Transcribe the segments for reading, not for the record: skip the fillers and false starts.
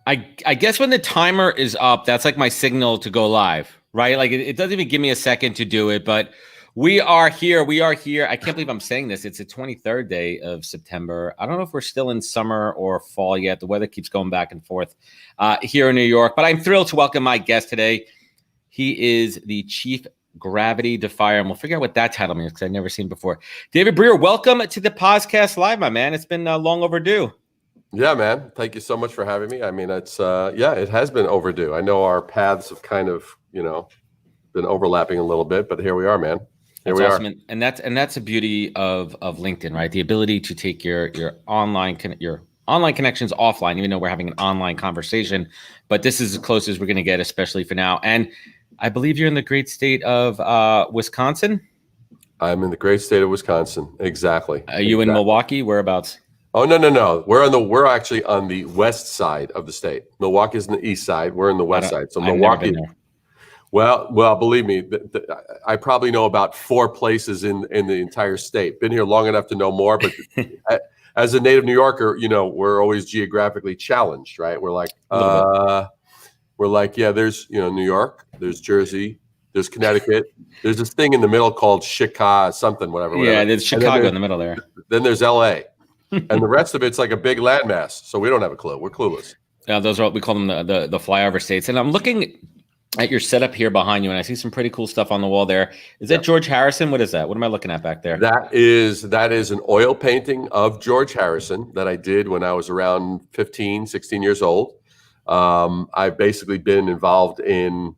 I guess when the timer is up, that's like my signal to go live, right? Like it doesn't even give me a second to do it, but we are here. We are here. I can't believe I'm saying this. It's the 23rd day of September. I don't know if we're still in summer or fall yet. The weather keeps going back and forth here in New York, but I'm thrilled to welcome my guest today. He is the Chief Gravity Defier, and we'll figure out what that title means because I've never seen it before. David Brier, welcome to the podcast live, my man. It's been long overdue. Yeah, man. Thank you so much for having me. I mean, it's it has been overdue. I know our paths have kind of, been overlapping a little bit, but here we are, man. Here we awesome. And that's the beauty of LinkedIn, right? The ability to take your online connections offline, even though we're having an online conversation. But this is as close as we're going to get, especially for now. And I believe you're in the great state of Wisconsin. I'm in the great state of Wisconsin. Exactly. Are you in Milwaukee? Whereabouts? Oh, no. We're actually on the west side of the state. Milwaukee's on the east side. We're in the west side. So Milwaukee. Well, believe me, I probably know about 4 places in the entire state. Been here long enough to know more, but as a native New Yorker, we're always geographically challenged, right? We're like, there's, New York, there's Jersey, there's Connecticut, there's this thing in the middle called Chicago, something, whatever. Yeah, there's Chicago in the middle there. Then there's LA. And the rest of it's like a big landmass. So we don't have a clue. We're clueless. Yeah, those are what we call them, the flyover states. And I'm looking at your setup here behind you, and I see some pretty cool stuff on the wall there. Is that George Harrison? What is that? What am I looking at back there? That is an oil painting of George Harrison that I did when I was around 15, 16 years old. I've basically been involved in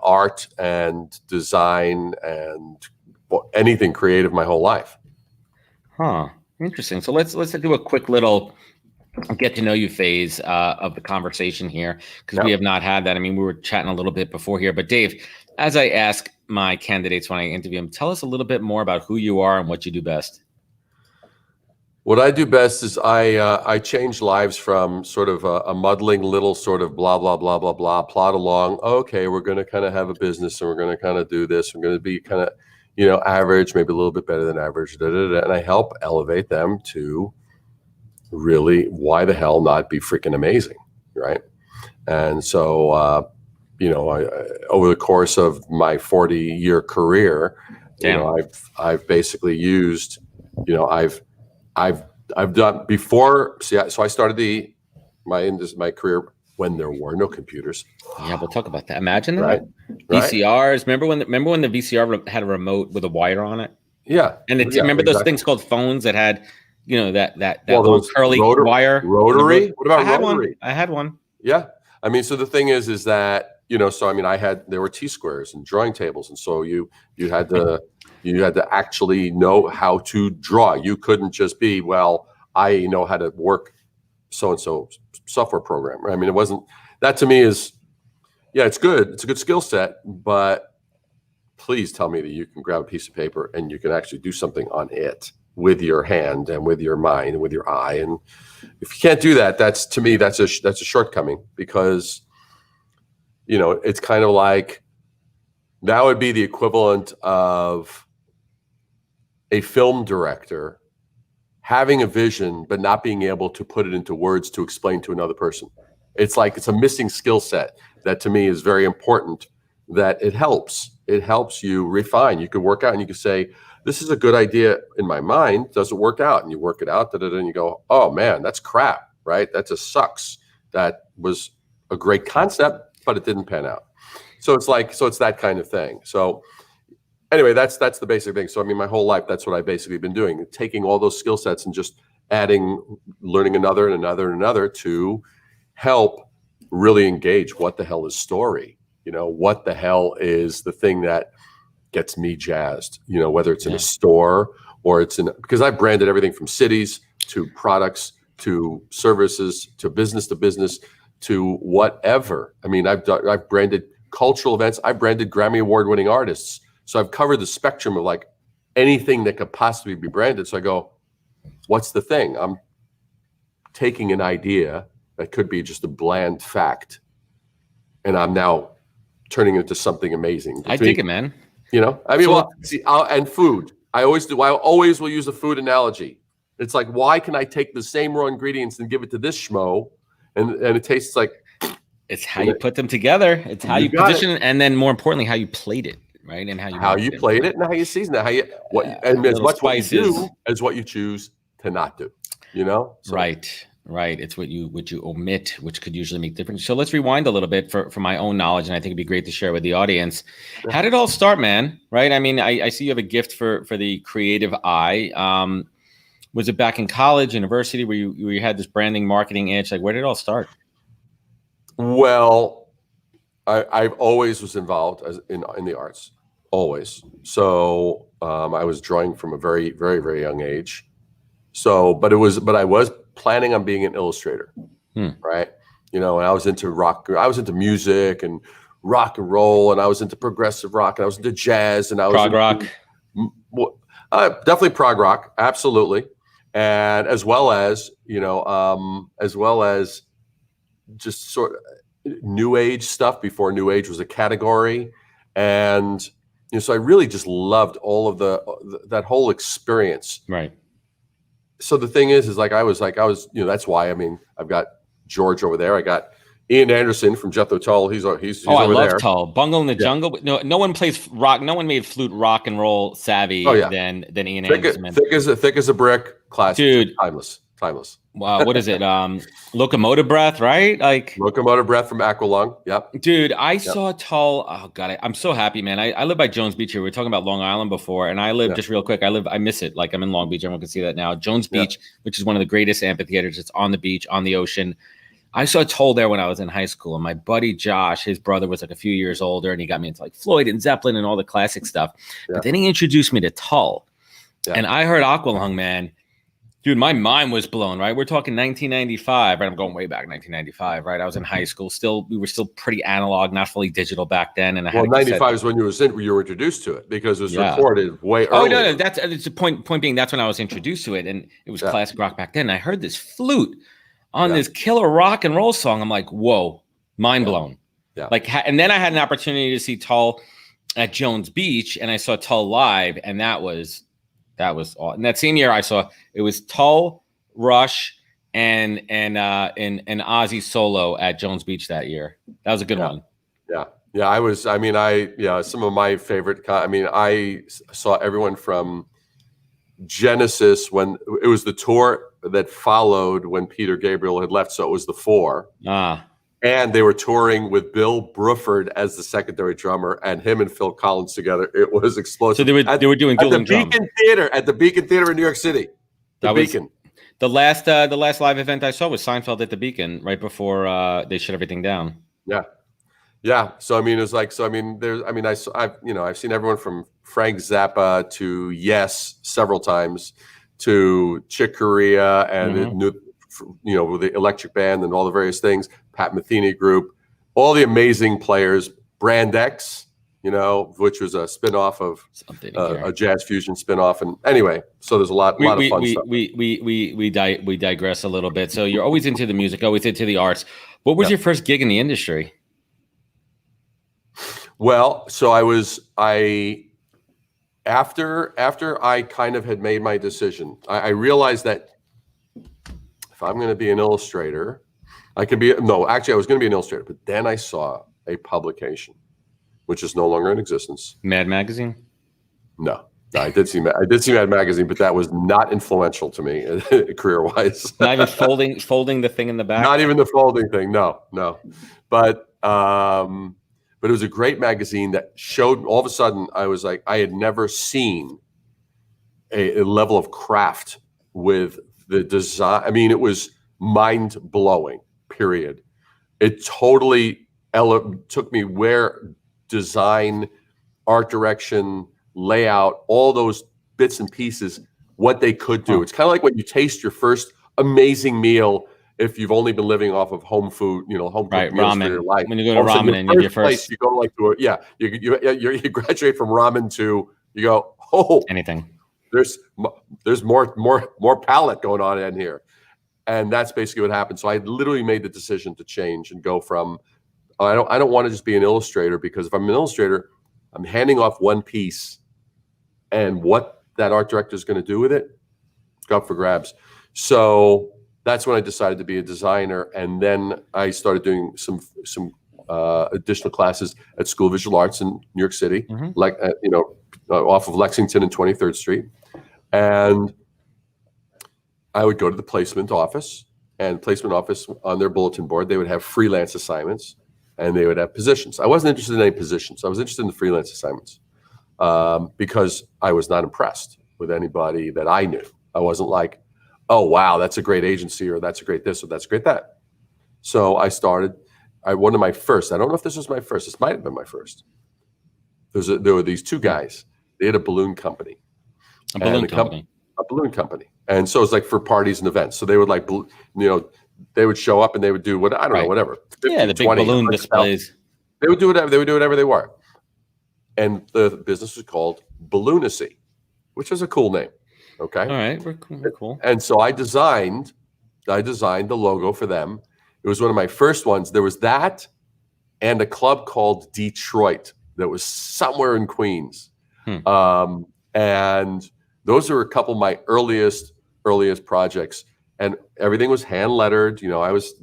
art and design and anything creative my whole life. Huh. Interesting. So let's do a quick little get to know you phase of the conversation here, because we have not had that. I mean, we were chatting a little bit before here, but Dave, as I ask my candidates when I interview them, tell us a little bit more about who you are and what you do best. What I do best is I change lives from sort of a muddling little sort of blah, blah, blah, blah, blah, plod along. Okay, we're going to kind of have a business and we're going to kind of do this. We're going to be kind of, average, maybe a little bit better than average. And I help elevate them to really, why the hell not be freaking amazing, right? And so, over the course of my 40-year career, I've basically used, I've done before. So I started my career when there were no computers. Yeah, we'll talk about that. Imagine that. Right. VCRs. Remember when the VCR had a remote with a wire on it? Yeah. And remember those things called phones that had, that those curly wire rotary. What about rotary? I had one. Yeah. I mean, so the thing is that, there were T-squares and drawing tables. And so you had to actually know how to draw. You couldn't just be, I know how to work so-and-so software program. Right? I mean, it wasn't, that to me is, it's good. It's a good skill set, but please tell me that you can grab a piece of paper and you can actually do something on it with your hand and with your mind and with your eye. And if you can't do that, that's a shortcoming, because, it's kind of like, that would be the equivalent of a film director having a vision, but not being able to put it into words to explain to another person. It's like, it's a missing skill set that to me is very important, that it helps you refine. You can work out and you can say, this is a good idea in my mind. Does it work out? And you work it out, and you go, oh man, that's crap, right? That just sucks. That was a great concept, but it didn't pan out. So it's that kind of thing. So anyway, that's the basic thing. So, I mean, my whole life, that's what I've basically been doing, taking all those skill sets and just learning another and another and another to help really engage. What the hell is story? What the hell is the thing that gets me jazzed, whether it's in a store or it's because I've branded everything from cities to products to services to business to whatever. I mean, I've branded cultural events. I've branded Grammy Award winning artists. So I've covered the spectrum of like anything that could possibly be branded. So I go, what's the thing? I'm taking an idea that could be just a bland fact, and I'm now turning it into something amazing. I dig it, man. I mean, and food. I always do. I always will use a food analogy. It's like, why can I take the same raw ingredients and give it to this schmo and it tastes like it's how you put them together. It's how you position it, and then more importantly, how you plate it, right? And how you plate it and how you season it, how you and as much spices. What you do as what you choose to not do. So. Right. It's what you omit, which could usually make difference. So let's rewind a little bit for my own knowledge, and I think it'd be great to share with the audience. Yeah. How did it all start, man? Right? I mean, I see you have a gift for the creative eye. Was it back in college, university, where you had this branding, marketing itch? Like, where did it all start? Well, I've always was involved in the arts, always. So I was drawing from a very, very, very young age. So, but I was planning on being an illustrator, right? And I was into I was into music and rock and roll, and I was into progressive rock, and I was into jazz, and I was prog rock. Definitely prog rock, absolutely, and as well as just sort of new age stuff before new age was a category, and so I really just loved all of that whole experience, right? So the thing is like I was that's why I've got George over there. I got Ian Anderson from Jethro Tull. He's over there. I love Tull. Bungle in the Jungle. No one plays rock. No one made flute rock and roll savvy than Ian Anderson. Thick as a brick. Classic. Dude. Timeless. Wow, what is it? Locomotive Breath, right? Like Locomotive Breath from Aqualung. Yep. Dude, I saw Tull. Oh god, I'm so happy, man. I live by Jones Beach here. We were talking about Long Island before, and I live just real quick. I miss it. Like I'm in Long Beach. Everyone can see that now. Jones Beach, which is one of the greatest amphitheaters. It's on the beach, on the ocean. I saw Tull there when I was in high school, and my buddy Josh, his brother, was like a few years older, and he got me into like Floyd and Zeppelin and all the classic stuff. Yeah. But then he introduced me to Tull, and I heard Aqualung, man. Dude, my mind was blown, right? We're talking 1995, right? I'm going way back, 1995, right? I was in high school. We were still pretty analog, not fully digital back then. And 95 is when you were introduced to it because it was recorded way earlier. Oh, no, that's the point being, that's when I was introduced to it. And it was classic rock back then. And I heard this flute on this killer rock and roll song. I'm like, whoa, mind blown. Yeah. Like, and then I had an opportunity to see Tull at Jones Beach, and I saw Tull live, and that was all. And that same year I saw it was Tull, Rush, and Ozzy solo at Jones Beach that year. That was a good one. Yeah. Some of my favorite. I saw everyone from Genesis when it was the tour that followed when Peter Gabriel had left. So it was the Four. And they were touring with Bill Bruford as the secondary drummer, and him and Phil Collins together. It was explosive. So they were doing dueling drums at the Beacon Theater in New York City. Beacon. The last live event I saw was Seinfeld at the Beacon right before they shut everything down. Yeah. So it was like I've seen everyone from Frank Zappa to Yes several times to Chick Corea and with the Electric Band and all the various things. Pat Metheny Group, all the amazing players, Brand X, which was a spinoff of a jazz fusion spinoff. And anyway, so there's a lot of fun stuff. We digress a little bit. So you're always into the music, always into the arts. What was your first gig in the industry? Well, so after I kind of had made my decision, I realized that if I'm going to be an illustrator, I was going to be an illustrator, but then I saw a publication, which is no longer in existence. Mad Magazine? No, I did see Mad Magazine, but that was not influential to me career-wise. Not even folding the thing in the back? Not even the folding thing, no. But it was a great magazine that showed, all of a sudden, I was like, I had never seen a level of craft with the design. It was mind-blowing. Period. It totally took me where design, art direction, layout, all those bits and pieces, what they could do. It's kind of like when you taste your first amazing meal if you've only been living off of home food, home cooked meals for your life. When you go to ramen and your first place, you go like to you graduate from ramen to you go anything. There's more palate going on in here. And that's basically what happened. So I literally made the decision to change and go from, I don't want to just be an illustrator, because if I'm an illustrator, I'm handing off one piece, and what that art director is going to do with it, it's up for grabs. So that's when I decided to be a designer. And then I started doing some additional classes at School of Visual Arts in New York City, like off of Lexington and 23rd Street. And I would go to the placement office, and placement office on their bulletin board, they would have freelance assignments and they would have positions. I wasn't interested in any positions. I was interested in the freelance assignments because I was not impressed with anybody that I knew. I wasn't like, oh, wow, that's a great agency, or that's a great this, or that's a great that. So I started, one of my first, I don't know if this was my first, this might have been my first. There were these two guys. They had a balloon company. A balloon company. A balloon company. And so it's like for parties and events. So they would they would show up and they would do what, I don't know, whatever. 50, the big 20, balloon displays. They would do whatever. They would do whatever they were. And the business was called Balloonacy, which was a cool name. Okay. All right. We're cool. And so I designed the logo for them. It was one of my first ones. There was that and a club called Detroit that was somewhere in Queens. And those are a couple of my earliest projects, and everything was hand lettered. I was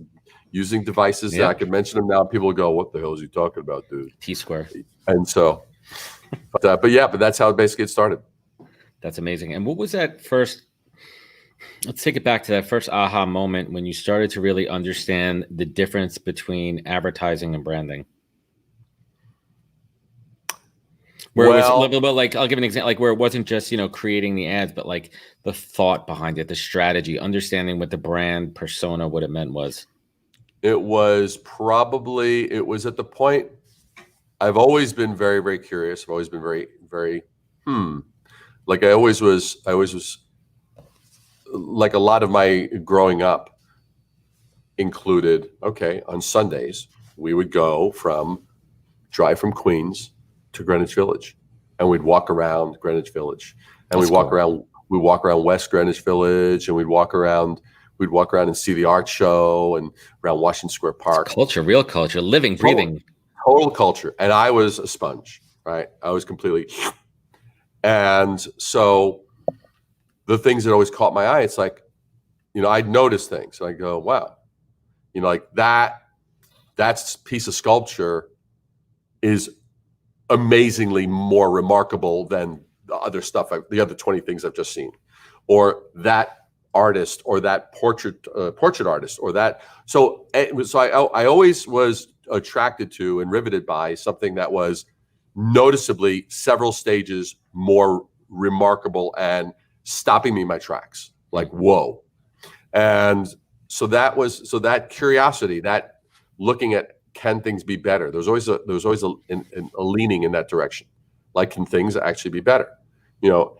using devices that I could mention them now. People would go, "What the hell is he talking about, dude?" T-square. And so, but that's how it basically started. That's amazing. And what was that first? Let's take it back to that first aha moment when you started to really understand the difference between advertising and branding. Where it was a little bit like, I'll give an example, like where it wasn't just, creating the ads, but like the thought behind it, the strategy, understanding what the brand persona, what it meant was. It was at the point, I've always been very, very curious. I've always been very, very, like I always was like a lot of my growing up included, on Sundays, we would drive from Queens to Greenwich Village, and we'd walk around Greenwich Village, and we'd walk around West Greenwich Village, and we'd walk around and see the art show and around Washington Square Park. It's culture, real culture, living, breathing. Total culture. And I was a sponge, right? I was completely, and so the things that always caught my eye, it's like, I'd notice things. And I go, wow, like that piece of sculpture is amazingly more remarkable than the other stuff, the other 20 things I've just seen, or that artist, or that portrait artist, or that. So I always was attracted to and riveted by something that was noticeably several stages more remarkable and stopping me in my tracks, like, whoa. And so that curiosity, that looking at, can things be better? There's always a leaning in that direction. Like, can things actually be better?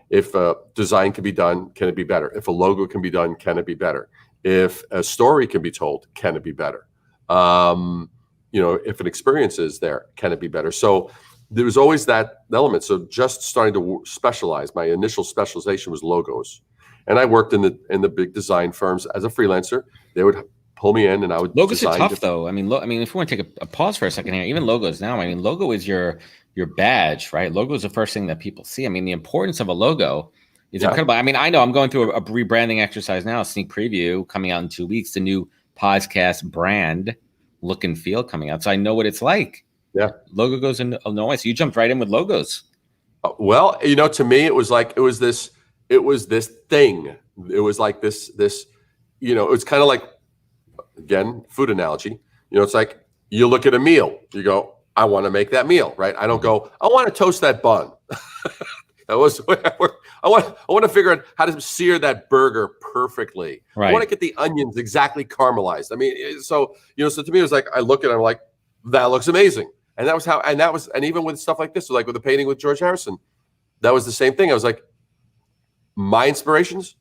If a design can be done, can it be better? If a logo can be done, can it be better? If a story can be told, can it be better? If an experience is there, can it be better? So there was always that element. So just starting to specialize, my initial specialization was logos. And I worked in the big design firms as a freelancer. They would pull me in, and I would. Logos are tough, though. I mean, if we want to take a pause for a second here, even logos now. I mean, logo is your badge, right? Logo is the first thing that people see. I mean, the importance of a logo is incredible. I mean, I know I'm going through a rebranding exercise now. A sneak preview coming out in 2 weeks. The new podcast brand look and feel coming out, so I know what it's like. Yeah, logo goes into noise. So you jumped right in with logos. Well, to me, it was this thing. It was like this. It was kind of like, again, food analogy. It's like you look at a meal, you go, I want to make that meal, right? I don't go, I want to toast that bun. That was the way I work. I want to figure out how to sear that burger perfectly. Right. I want to get the onions exactly caramelized. I mean, so to me, it was like, I look at it, I'm like, that looks amazing. And that was and even with stuff like this, so like with the painting with George Harrison, that was the same thing. I was like, my inspirations,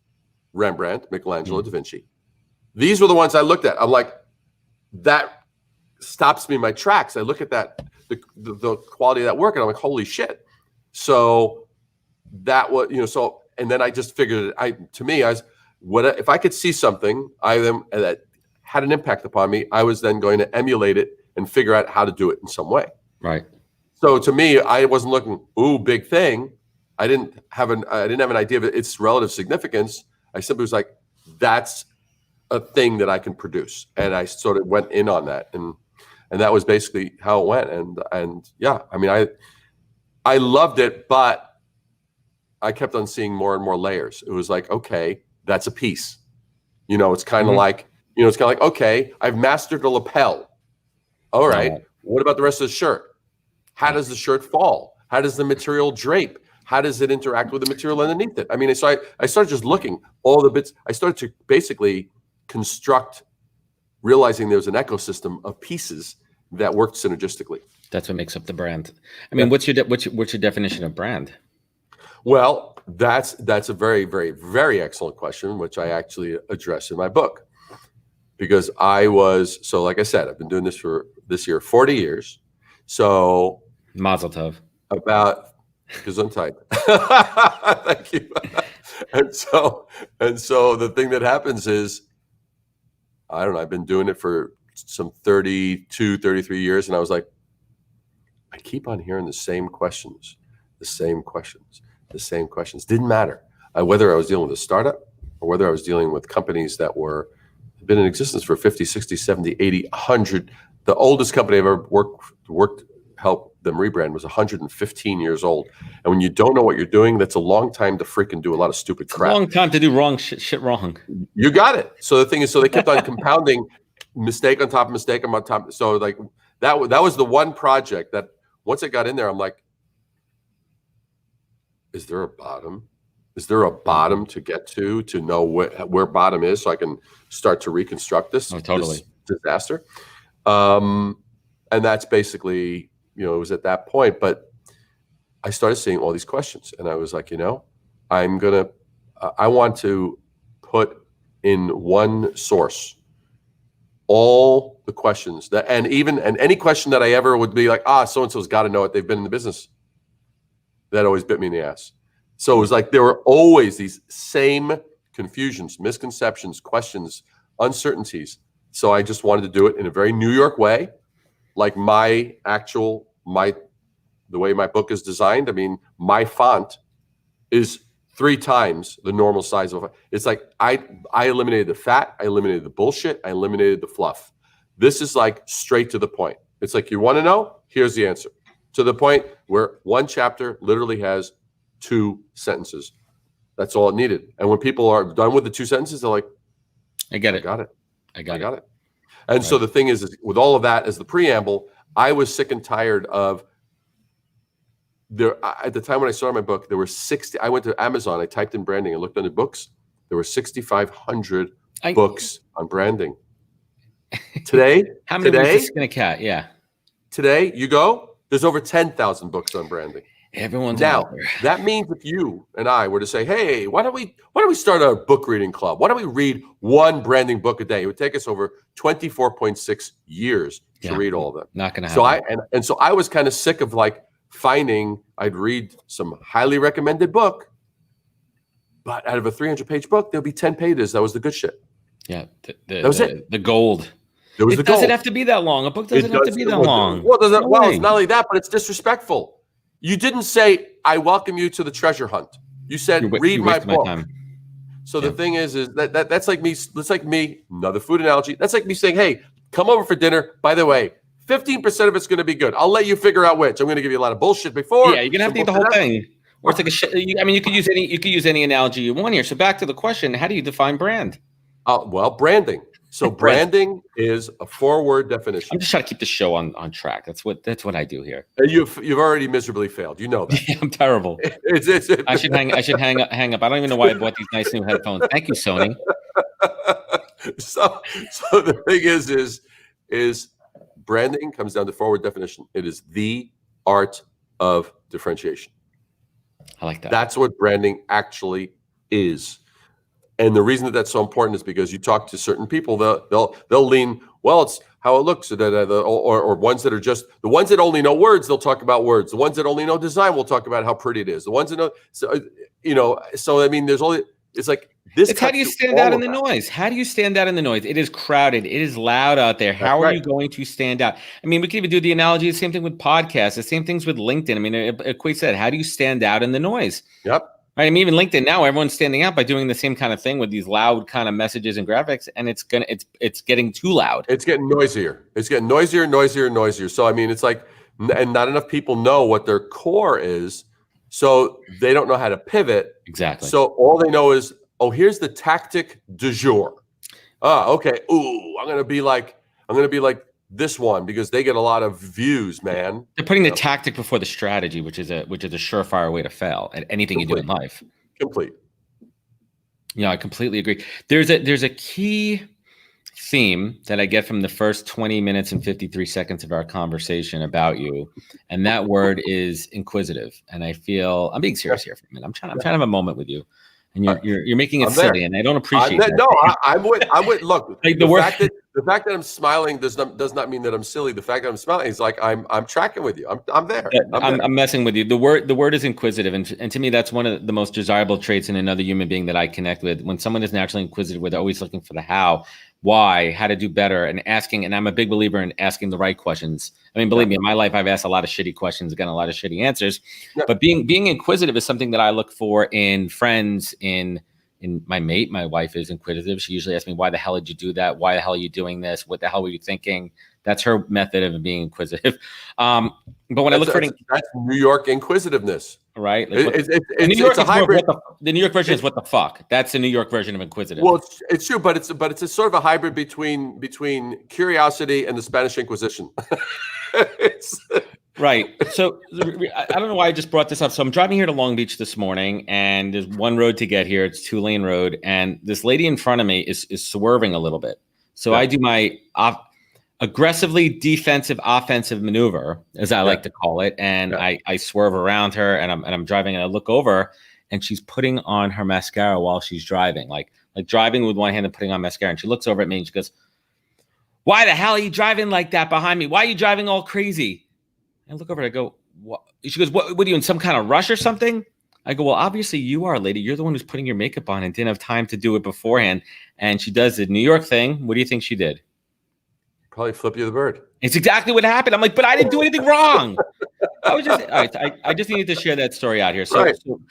Rembrandt, Michelangelo, Da Vinci. These were the ones I looked at. I'm like, that stops me in my tracks. I look at that, the quality of that work, and I'm like, holy shit. So that was, and then I just figured if I could see something that had an impact upon me, I was then going to emulate it and figure out how to do it in some way. Right. So to me, I wasn't looking, big thing. I didn't have an idea of its relative significance. I simply was like, that's a thing that I can produce. And I sort of went in on that, and that was basically how it went. And yeah, I mean, I loved it, but I kept on seeing more and more layers. It was like, okay, that's a piece. It's kind of like, okay, I've mastered a lapel. All right. What about the rest of the shirt? How does the shirt fall? How does the material drape? How does it interact with the material underneath it? I mean, so I started just looking all the bits. I started to basically construct, realizing there was an ecosystem of pieces that worked synergistically. That's what makes up the brand. I mean, what's your definition of brand? Well, that's a very, very, very excellent question, which I actually address in my book. Because so like I said, I've been doing this for this year 40 years. So Mazel tov. Gesundheit. Thank you. And so the thing that happens is, I don't know, I've been doing it for some 32, 33 years. And I was like, I keep on hearing the same questions. Didn't matter whether I was dealing with a startup or whether I was dealing with companies that had been in existence for 50, 60, 70, 80, 100. The oldest company I've ever helped them rebrand was 115 years old. And when you don't know what you're doing, that's a long time to freaking do a lot of stupid crap. A long time to do wrong shit wrong. You got it. So the thing is, so they kept on compounding mistake on top of mistake on top. So like that was the one project that once I got in there, I'm like, is there a bottom? Is there a bottom to get to know where bottom is, so I can start to reconstruct this, this disaster? And that's basically, it was at that point. But I started seeing all these questions, and I was like, I want to put in one source all the questions and any question that I ever would be like, so-and-so's got to know it. They've been in the business. That always bit me in the ass. So it was like there were always these same confusions, misconceptions, questions, uncertainties. So I just wanted to do it in a very New York way, like the way my book is designed. I mean, my font is 3 times the normal size of it. It's like I eliminated the fat, I eliminated the bullshit, I eliminated the fluff. This is like straight to the point. It's like, you want to know? Here's the answer. To the point where one chapter literally has 2 sentences. That's all it needed. And when people are done with the 2 sentences, they're like, I got it. And so the thing is with all of that as the preamble, I was sick and tired of at the time when I started my book, there were 60. I went to Amazon, I typed in branding and looked under books. There were 6,500 books on branding. Today, how many was this gonna cat? Yeah. Today, you go. There's over 10,000 books on branding. Everyone's now. That means if you and I were to say, "Hey, why don't we start a book reading club? Why don't we read one branding book a day?" It would take us over 24.6 years to read all of them. Not going to happen. So I was kind of sick of like finding. I'd read some highly recommended book, but out of a 300-page book, there'll be 10 pages. That was the good shit. Yeah, that was it. The gold. It doesn't have to be that long. A book doesn't have to be that long. Well, it's not only that, but it's disrespectful. You didn't say, "I welcome you to the treasure hunt." You said, "Read my book." So the thing is that's like me. That's like me. Another food analogy. That's like me saying, "Hey, come over for dinner. By the way, 15% of it's going to be good. I'll let you figure out which. I'm going to give you a lot of bullshit before." Yeah, you're gonna have to eat the whole thing. Or it's like I mean, you could use any analogy you want here. So back to the question: how do you define brand? Well, branding. So branding is a 4-word definition. I'm just trying to keep the show on track. That's what I do here. And you've already miserably failed. You know that. Yeah, I'm terrible. I should hang up. I don't even know why I bought these nice new headphones. Thank you, Sony. So the thing is branding comes down to 4-word definition. It is the art of differentiation. I like that. That's what branding actually is. And the reason that that's so important is because you talk to certain people, they'll lean, well, it's how it looks, or ones that are just the ones that only know words. They'll talk about words. The ones that only know design will talk about how pretty it is. The ones that know, so I mean, there's only it's like this. It's how do you stand out in the noise? How do you stand out in the noise? It is crowded. It is loud out there. How are you going to stand out? I mean, we could even do the analogy. The same thing with podcasts. The same things with LinkedIn. I mean, it equates that. How do you stand out in the noise? Yep. Right. I mean, even LinkedIn now, everyone's standing out by doing the same kind of thing with these loud kind of messages and graphics, and it's getting too loud. It's getting noisier. It's getting noisier, noisier, noisier. So I mean, it's like, and not enough people know what their core is, so they don't know how to pivot. Exactly. So all they know is, oh, here's the tactic du jour. Okay. Ooh, I'm gonna be like this one because they get a lot of views, man. They're putting the tactic before the strategy, which is a surefire way to fail at anything you do in life. Complete. Yeah, I completely agree. There's a key theme that I get from the first 20 minutes and 53 seconds of our conversation about you, and that word is inquisitive. And I feel I'm being serious here for a minute. I'm trying to have a moment with you, and you're making it silly, and I don't appreciate that. No, I'm with. Look, like the fact that I'm smiling does not mean that I'm silly. The fact that I'm smiling is like I'm tracking with you. I'm there. I'm messing with you. The word is inquisitive, and to me, that's one of the most desirable traits in another human being that I connect with. When someone is naturally inquisitive, where they're always looking for the how, why, how to do better, and asking. And I'm a big believer in asking the right questions. I mean, believe me, in my life, I've asked a lot of shitty questions, gotten a lot of shitty answers. Yeah. But being inquisitive is something that I look for in friends, in my mate. My wife is inquisitive. She usually asks me, why the hell did you do that? Why the hell are you doing this? What the hell were you thinking? That's her method of being inquisitive. But when I look for that's New York inquisitiveness, right? Like it's a hybrid. The New York version is what the fuck. That's the New York version of inquisitive. Well, it's true, but it's a sort of a hybrid between curiosity and the Spanish Inquisition. Right. So I don't know why I just brought this up. So I'm driving here to Long Beach this morning, and there's one road to get here. It's 2-lane road, and this lady in front of me is swerving a little bit. So I do my aggressively defensive offensive maneuver, as I like to call it, and I swerve around her, and I'm driving, and I look over, and she's putting on her mascara while she's driving, like driving with one hand and putting on mascara. And she looks over at me and she goes, "Why the hell are you driving like that behind me? Why are you driving all crazy?" I look over and I go, "What?" She goes, what are you in some kind of rush or something? I go, "Well, obviously you are, lady. You're the one who's putting your makeup on and didn't have time to do it beforehand." And she does the New York thing. What do you think she did? Probably flip you the bird. It's exactly what happened. I'm like, but I didn't do anything wrong. I just needed to share that story out here. So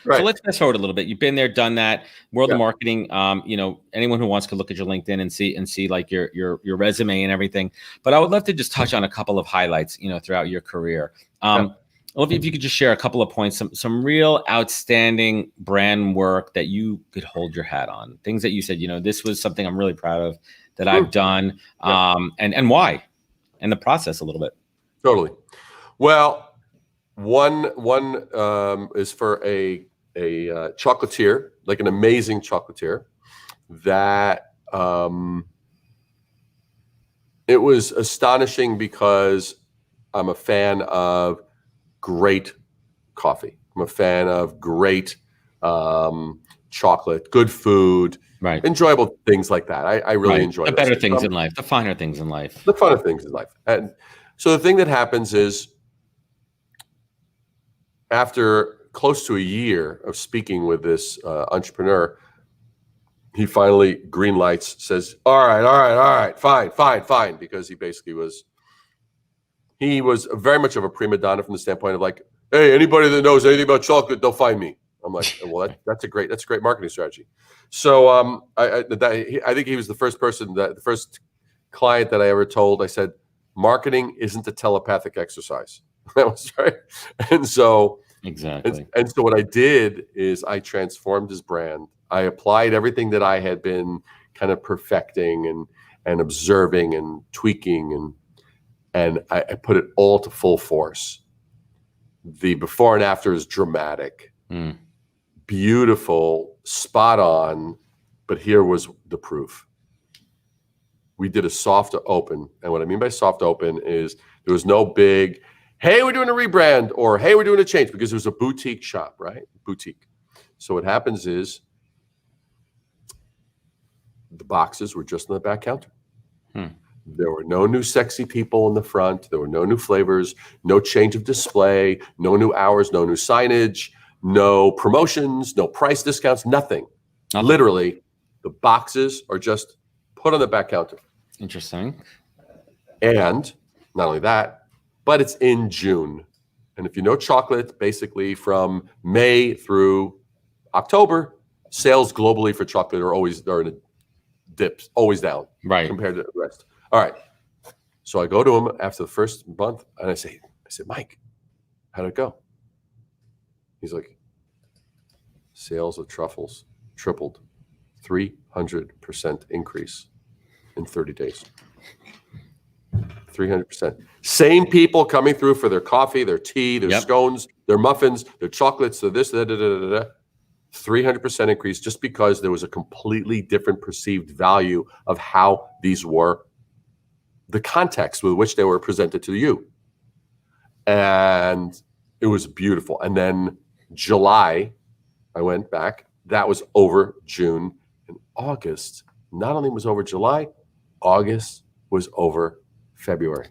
let's fast forward a little bit. You've been there, done that. World of marketing. Anyone who wants to look at your LinkedIn and see like your resume and everything. But I would love to just touch on a couple of highlights, throughout your career. If you could just share a couple of points, some real outstanding brand work that you could hold your hat on. Things that you said, this was something I'm really proud of that I've done, and why, and the process a little bit. Totally. Well, one is for a chocolatier, like an amazing chocolatier that it was astonishing because I'm a fan of great coffee. I'm a fan of great chocolate, good food, right? Enjoyable things like that. I really enjoy the better things in life, the finer things in life. The finer things in life. And so the thing that happens is, after close to a year of speaking with this entrepreneur, he finally green lights, says, all right, fine. Because he basically was very much of a prima donna from the standpoint of like, hey, anybody that knows anything about chocolate, they'll find me. I'm like, well, that's a great marketing strategy. So I think he was the first client that I ever told. I said, marketing isn't a telepathic exercise. That was right. And so exactly. And so what I did is I transformed his brand. I applied everything that I had been kind of perfecting and observing and tweaking, and I put it all to full force. The before and after is dramatic, beautiful, spot on. But here was the proof. We did a soft open. And what I mean by soft open is there was no big, hey, we're doing a rebrand, or hey, we're doing a change, because it was a boutique shop, right? Boutique. So what happens is the boxes were just on the back counter. There were no new sexy people in the front. There were no new flavors, no change of display, no new hours, no new signage, no promotions, no price discounts, nothing. Literally, the boxes are just put on the back counter. Interesting. And not only that, but it's in June. And if you know chocolate, basically from May through October, sales globally for chocolate are in a dip, always down, Right. compared to the rest. All right. So I go to him after the first month and I said, Mike, how'd it go? He's like, sales of truffles tripled, 300% increase in 30 days. 300%. Same people coming through for their coffee, their tea, their scones, their muffins, their chocolates, their this, 300% increase just because there was a completely different perceived value of how these were, the context with which they were presented to you. And it was beautiful. And then July, I went back. That was over June. And August, not only was over July, August was over February.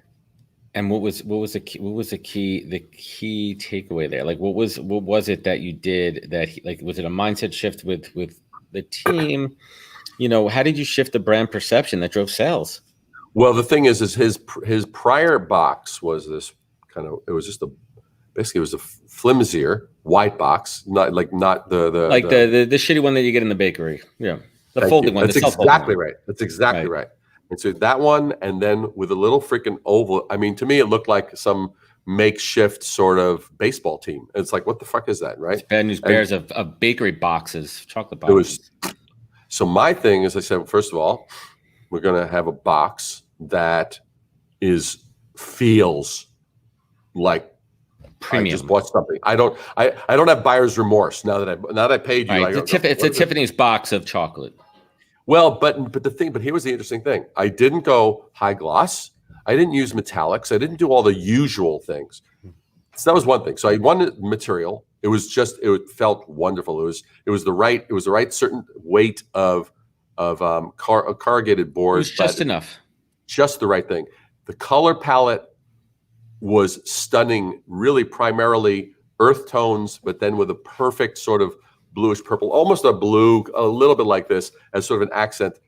And what was the key takeaway there? Like what was it that you did that was it a mindset shift with the team? How did you shift the brand perception that drove sales? Well, the thing is his prior box was this it was just basically it was a flimsier white box, not the shitty one that you get in the bakery. Yeah. The folding one. That's exactly right. That's exactly right. And so that one, and then with a little freaking oval. I mean, to me, it looked like some makeshift sort of baseball team. It's like, what the fuck is that, right? It's bad news bears of bakery boxes, chocolate boxes. So my thing is, I said, first of all, we're going to have a box that feels like premium. I just bought something. I don't have buyer's remorse now that I paid you. Right. It's a Tiffany's box of chocolate. Well, but here was the interesting thing. I didn't go high gloss. I didn't use metallics. I didn't do all the usual things. So that was one thing. So I wanted material. It felt wonderful. It was the right certain weight of corrugated board. It was just enough. Just the right thing. The color palette was stunning, really primarily earth tones, but then with a perfect sort of bluish purple, almost a blue, a little bit like this as sort of an accent,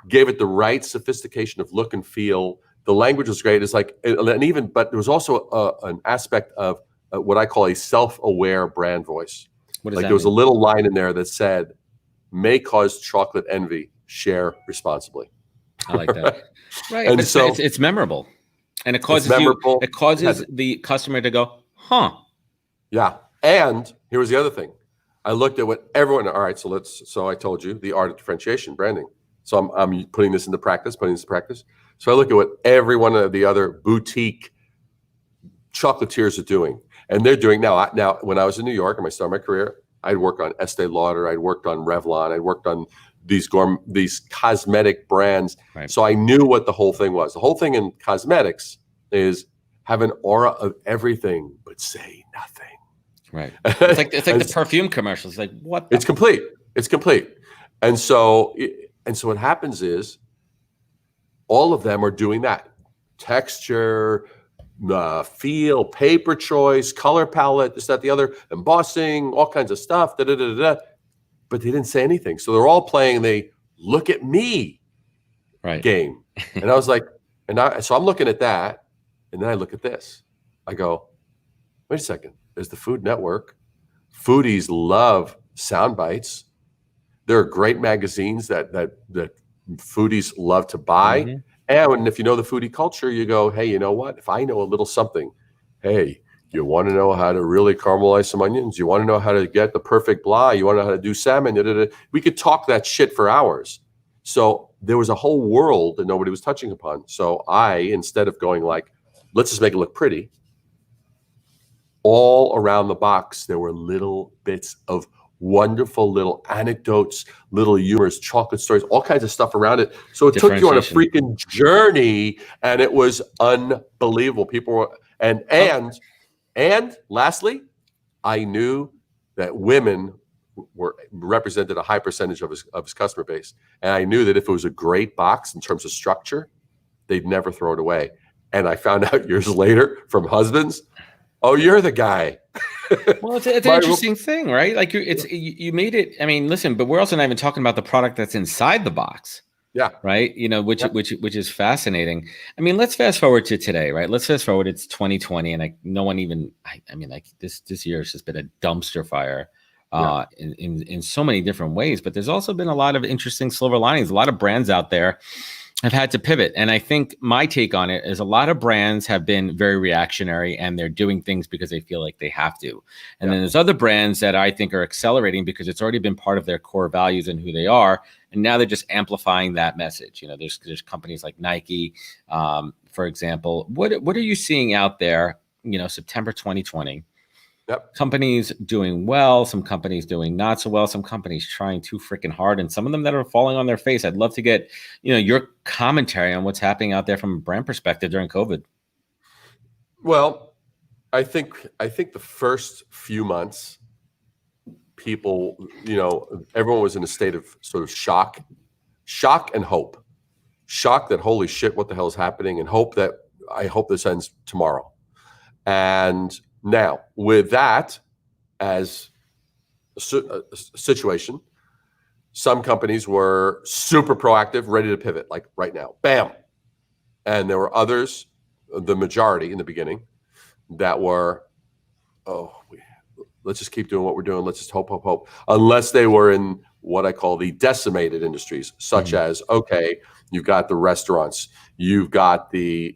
gave it the right sophistication of look and feel. The language was great. It's like, but there was also an aspect of what I call a self-aware brand voice. What does that there was mean? A little line in there that said, may cause chocolate envy, share responsibly. I like that. Right. And it's memorable. And it causes the customer to go, huh? Yeah. And here was the other thing. I looked at what everyone. All right, so I told you the art of differentiation, branding. So I'm putting this into practice. So I look at what every one of the other boutique chocolatiers are doing, and they're doing now. When I was in New York and I started my career, I'd work on Estee Lauder, I'd worked on Revlon, I'd worked on these cosmetic brands. Right. So I knew what the whole thing was. The whole thing in cosmetics is have an aura of everything but say nothing. Right. It's like the perfume commercials. It's like, what? It's complete. And so what happens is all of them are doing that. Texture, feel, paper choice, color palette, this, that, the other, embossing, all kinds of stuff. But they didn't say anything. So they're all playing the look at me game. And I was like, so I'm looking at that, and then I look at this. I go, wait a second. There's the Food Network. Foodies love sound bites. There are great magazines that foodies love to buy. Mm-hmm. And if you know the foodie culture, you go, hey, you know what? If I know a little something, hey, you want to know how to really caramelize some onions? You want to know how to get the perfect blah? You want to know how to do salmon? We could talk that shit for hours. So there was a whole world that nobody was touching upon. So I, instead of going like, let's just make it look pretty, all around the box, there were little bits of wonderful little anecdotes, little humors, chocolate stories, all kinds of stuff around it. So it took you on a freaking journey, and it was unbelievable. People were, and lastly, I knew that women represented a high percentage of his customer base. And I knew that if it was a great box in terms of structure, they'd never throw it away. And I found out years later from husbands, oh, you're the guy. Well, it's an interesting thing, right? Like you made it. I mean, listen, but we're also not even talking about the product that's inside the box. Yeah. Right. Which is fascinating. I mean, let's fast forward to today, right? Let's fast forward. It's 2020, and no one even. I mean, like this year has just been a dumpster fire, in so many different ways. But there's also been a lot of interesting silver linings. A lot of brands out there have had to pivot. And I think my take on it is a lot of brands have been very reactionary and they're doing things because they feel like they have to. And then there's other brands that I think are accelerating because it's already been part of their core values and who they are. And now they're just amplifying that message. You know, there's companies like Nike, for example. What are you seeing out there, you know, September 2020? Yep. Companies doing well, some companies doing not so well, some companies trying too freaking hard, and some of them that are falling on their face. I'd love to get, you know, your commentary on what's happening out there from a brand perspective during COVID. Well, I think the first few months, people, you know, everyone was in a state of sort of shock and hope. Shock that, holy shit, what the hell is happening? And hope that, I hope this ends tomorrow. And now, with that as a situation, some companies were super proactive, ready to pivot, like right now, bam. And there were others, the majority in the beginning, that were, let's just keep doing what we're doing. Let's just hope. Unless they were in what I call the decimated industries, such as, okay, you've got the restaurants, you've got the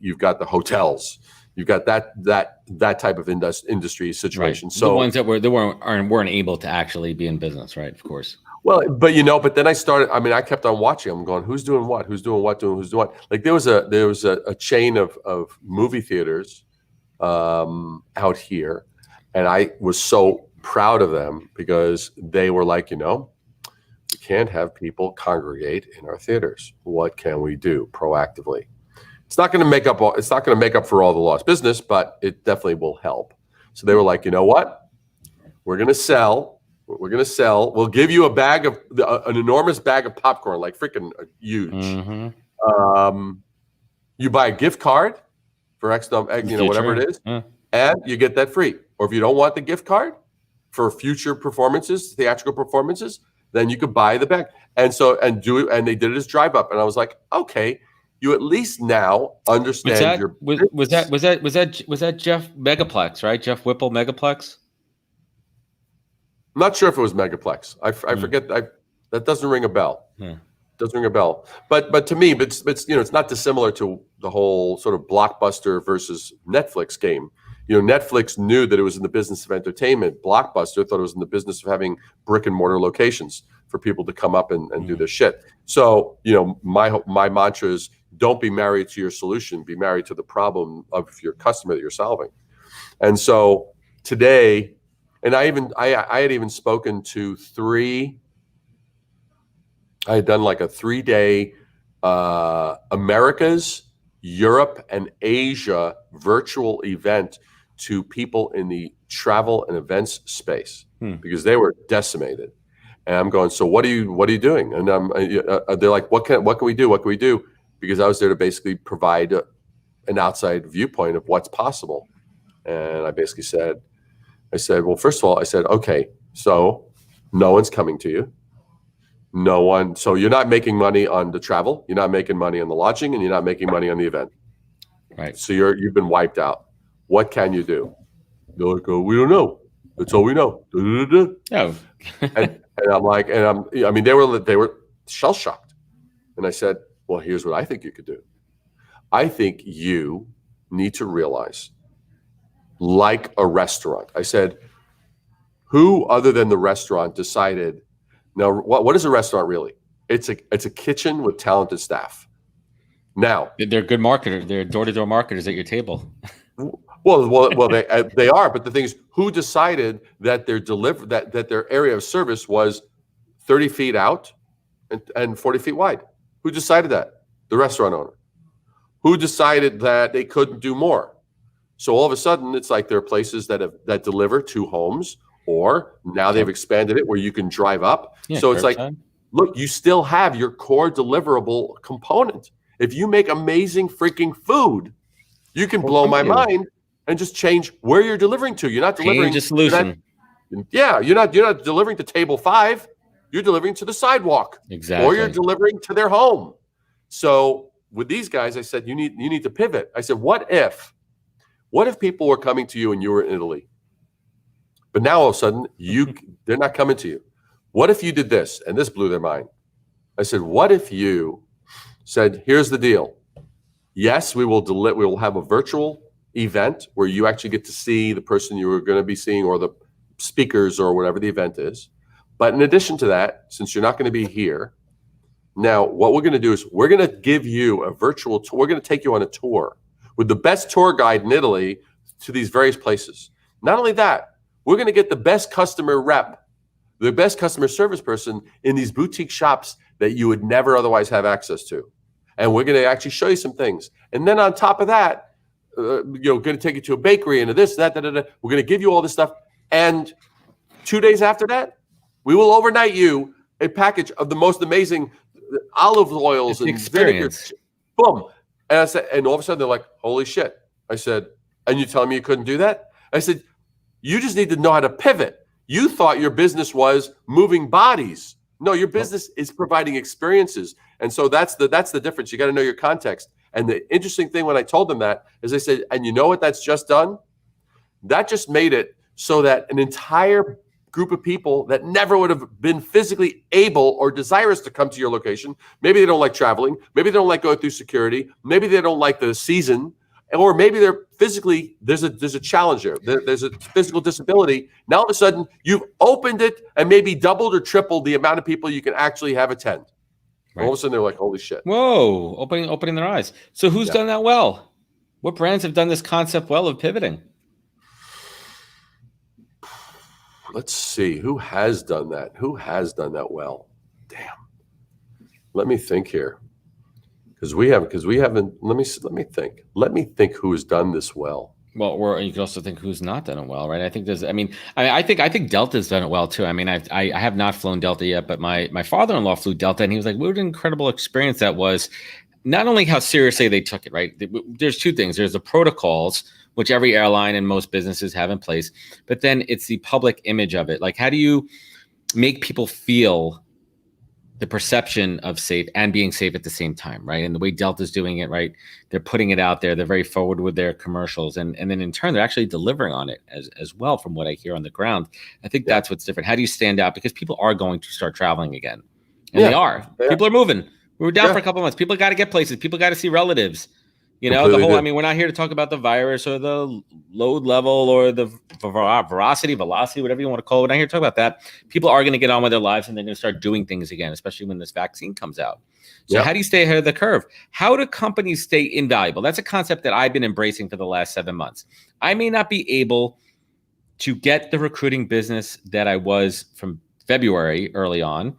hotels, you've got that type of industry situation. Right. So the ones that weren't able to actually be in business, right? Of course. Well, but then I started. I mean, I kept on watching. I'm going, who's doing what? Who's doing what? Who's doing what? Like there was a chain of movie theaters out here, and I was so proud of them because they were like, we can't have people congregate in our theaters. What can we do proactively? It's not going to make up. It's not going to make up for all the lost business, but it definitely will help. So they were like, you know what? We're going to sell. We'll give you an enormous bag of popcorn, like freaking huge. Mm-hmm. You buy a gift card for X, whatever it is, and you get that free. Or if you don't want the gift card for future performances, theatrical performances, then you could buy the bag. And they did it as drive up. And I was like, okay, you at least now understand was that Jeff Megaplex, right? Jeff Whipple Megaplex. I'm not sure if it was Megaplex. I forget. That doesn't ring a bell. Doesn't ring a bell. But to me, it's not dissimilar to the whole sort of Blockbuster versus Netflix game. Netflix knew that it was in the business of entertainment. Blockbuster thought it was in the business of having brick and mortar locations for people to come up and do their shit. So my mantra is, don't be married to your solution. Be married to the problem of your customer that you're solving. And so today. And I had even spoken to I had done like a 3-day Americas, Europe, and Asia virtual event to people in the travel and events space because they were decimated. And I'm going, so what are you doing? And they're like, what can we do? What can we do? Because I was there to basically provide an outside viewpoint of what's possible. And I basically said, well, first of all, okay, so no one's coming to you. No one. So you're not making money on the travel. You're not making money on the lodging, and you're not making money on the event. Right. So you've been wiped out. What can you do? They're like, we don't know. That's all we know. Oh. and I'm like, they were shell shocked. And I said, well, here's what I think you could do. I think you need to realize, like a restaurant. I said, who other than the restaurant decided? Now, what is a restaurant really? It's a kitchen with talented staff. Now, they're good marketers. They're door-to-door marketers at your table. Well, they are. But the thing is, who decided that that their area of service was 30 feet out and 40 feet wide? Who decided that? The restaurant owner. Who decided that they couldn't do more? So all of a sudden, it's like there are places that deliver to homes, or now they've expanded it where you can drive up. Yeah, so it's like, look, you still have your core deliverable component. If you make amazing freaking food, you can blow my mind and just change where you're delivering to. You're not delivering a solution. You're not delivering to table 5. You're delivering to the sidewalk. Exactly. Or you're delivering to their home. So with these guys, I said, you need to pivot. I said, what if people were coming to you and you were in Italy But now all of a sudden, they're not coming to you. What if you did this? And this blew their mind. I said, what if you said, here's the deal. Yes, we will have a virtual event where you actually get to see the person you were going to be seeing or the speakers or whatever the event is. But in addition to that, since you're not going to be here, now what we're going to do is we're going to give you a virtual tour. We're going to take you on a tour with the best tour guide in Italy to these various places. Not only that, we're going to get the best customer rep, the best customer service person in these boutique shops that you would never otherwise have access to. And we're going to actually show you some things. And then on top of that, going to take you to a bakery and this, that. We're going to give you all this stuff. And 2 days after that, we will overnight you a package of the most amazing olive oils and experience. Vinegar. Boom. And I said, and all of a sudden they're like, holy shit. I said, and you telling me you couldn't do that? I said, you just need to know how to pivot. You thought your business was moving bodies. No, your business is providing experiences. And so that's the difference. You got to know your context. And the interesting thing when I told them that is they said, and you know what that's just done? That just made it so that an entire group of people that never would have been physically able or desirous to come to your location, maybe they don't like traveling, maybe they don't like going through security, maybe they don't like the season, or maybe they're physically, there's a challenge there's a physical disability. Now all of a sudden you've opened it and maybe doubled or tripled the amount of people you can actually have attend. Right. All of a sudden they're like, holy shit. Whoa, opening their eyes. So who's done that well? What brands have done this concept well of pivoting? Let's see. Who has done that? Who has done that well? Damn. Let me think here. Because we haven't. Let me think. Let me think who has done this well. Well, or you could also think who's not done it well, right? I think there's. I think Delta's done it well too. I mean, I have not flown Delta yet, but my father-in-law flew Delta, and he was like, "What an incredible experience that was." Not only how seriously they took it, right? There's two things. There's the protocols, which every airline and most businesses have in place, but then it's the public image of it. Like, how do you make people feel the perception of safe and being safe at the same time, right? And the way Delta's doing it, right? They're putting it out there. They're very forward with their commercials. And then in turn, they're actually delivering on it as well from what I hear on the ground. I think that's what's different. How do you stand out? Because people are going to start traveling again. And they are. People are moving. We were down for a couple of months. People got to get places. People got to see relatives. You know, completely I mean, we're not here to talk about the virus or the load level or the velocity, whatever you want to call it. We're not here to talk about that. People are going to get on with their lives and they're going to start doing things again, especially when this vaccine comes out. So how do you stay ahead of the curve? How do companies stay invaluable? That's a concept that I've been embracing for the last 7 months. I may not be able to get the recruiting business that I was from February early on,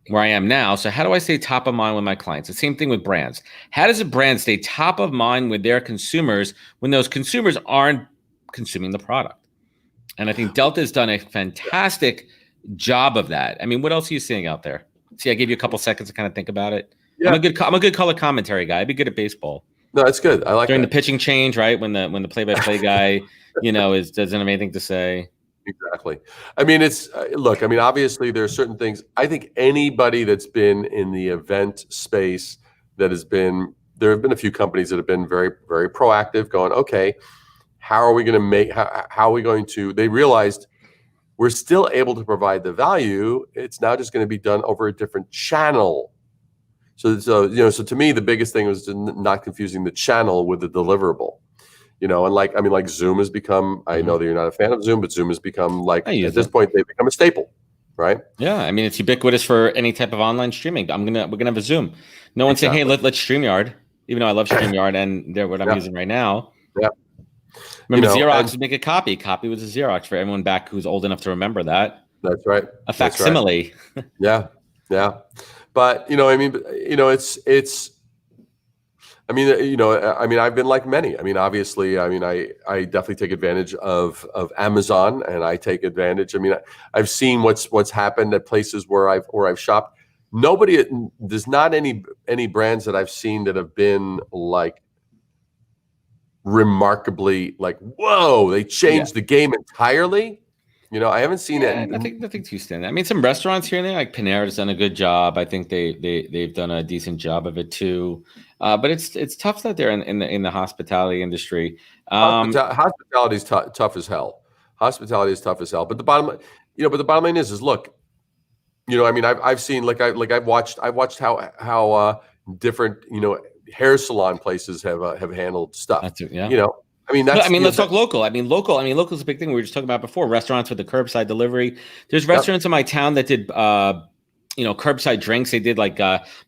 where I am now. So how do I stay top of mind with my clients? The same thing with brands. How does a brand stay top of mind with their consumers when those consumers aren't consuming the product? And I think Delta's done a fantastic job of that. I mean, what else are you seeing out there? See, I gave you a couple seconds to kind of think about it. Yeah. I'm a good color commentary guy. I'd be good at baseball. No, it's good. I like during that. The pitching change, right? When the play-by-play guy, doesn't have anything to say. Exactly. I mean, look, I mean, obviously there are certain things. I think anybody that's been in the event space there have been a few companies that have been very, very proactive going, okay, how are we going to they realized we're still able to provide the value. It's now just going to be done over a different channel. So to me, the biggest thing was not confusing the channel with the deliverable. And like Zoom has become, I know that you're not a fan of Zoom, but Zoom has become at this point, they've become a staple, right? Yeah. I mean, it's ubiquitous for any type of online streaming. We're going to have a Zoom. No one's saying, hey, let's StreamYard, even though I love StreamYard and they're what I'm using right now. Yeah. Remember Xerox would make a copy. Copy was a Xerox for everyone back who's old enough to remember that. That's right. A facsimile. Right. Yeah. Yeah. But, it's, I've been like many. I mean, obviously, I definitely take advantage of Amazon, and I take advantage. I mean, I've seen what's happened at places where I've shopped. There's not any brands that I've seen that have been like remarkably like, whoa, they changed the game entirely. I haven't seen it. Nothing too standard. I mean, some restaurants here and there, like Panera's done a good job. I think they've done a decent job of it too. But it's tough out there in the hospitality industry. Hospitality is tough as hell. Hospitality is tough as hell. But the bottom, but the bottom line is look, I mean, I've seen I've watched how different hair salon places have handled stuff. That's it, yeah. I mean, let's talk local. Local is a big thing. We were just talking about before. Restaurants with the curbside delivery. There's restaurants in my town that did, curbside drinks. They did like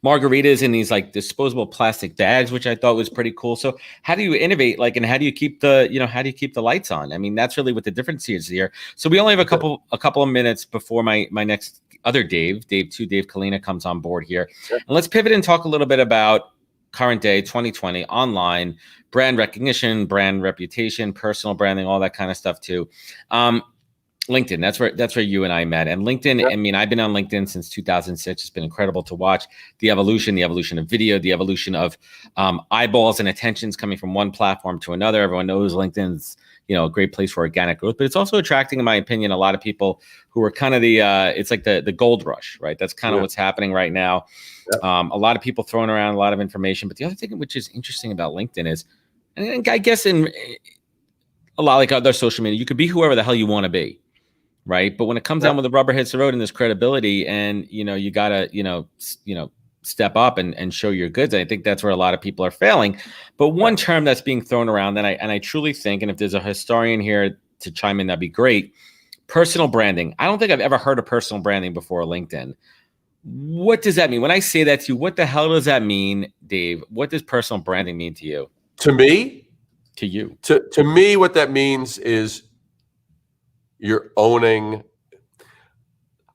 margaritas in these like disposable plastic bags, which I thought was pretty cool. So how do you innovate? And how do you keep the lights on? I mean, that's really what the difference is here. So we only have a couple of minutes before my next other Dave Colina comes on board here. Sure. And let's pivot and talk a little bit about current day 2020 online brand recognition, brand reputation, personal branding, all that kind of stuff too. LinkedIn, that's where you and I met. And LinkedIn, yep. I mean, I've been on LinkedIn since 2006. It's been incredible to watch the evolution of video, the evolution of eyeballs and attentions coming from one platform to another. Everyone knows LinkedIn's, a great place for organic growth, but it's also attracting, in my opinion, a lot of people who are kind of it's like the gold rush, right? That's kind of what's happening right now. Yep. A lot of people throwing around a lot of information, but the other thing which is interesting about LinkedIn is, and I guess in a lot like other social media, you could be whoever the hell you want to be. Right. But when it comes down when the rubber hits the road and there's credibility and, you gotta, step up and show your goods. I think that's where a lot of people are failing. But one term that's being thrown around, and I truly think, and if there's a historian here to chime in, that'd be great. Personal branding. I don't think I've ever heard of personal branding before LinkedIn. What does that mean? When I say that to you, what the hell does that mean, Dave? What does personal branding mean to you? To me? To you. To me, what that means is you're owning.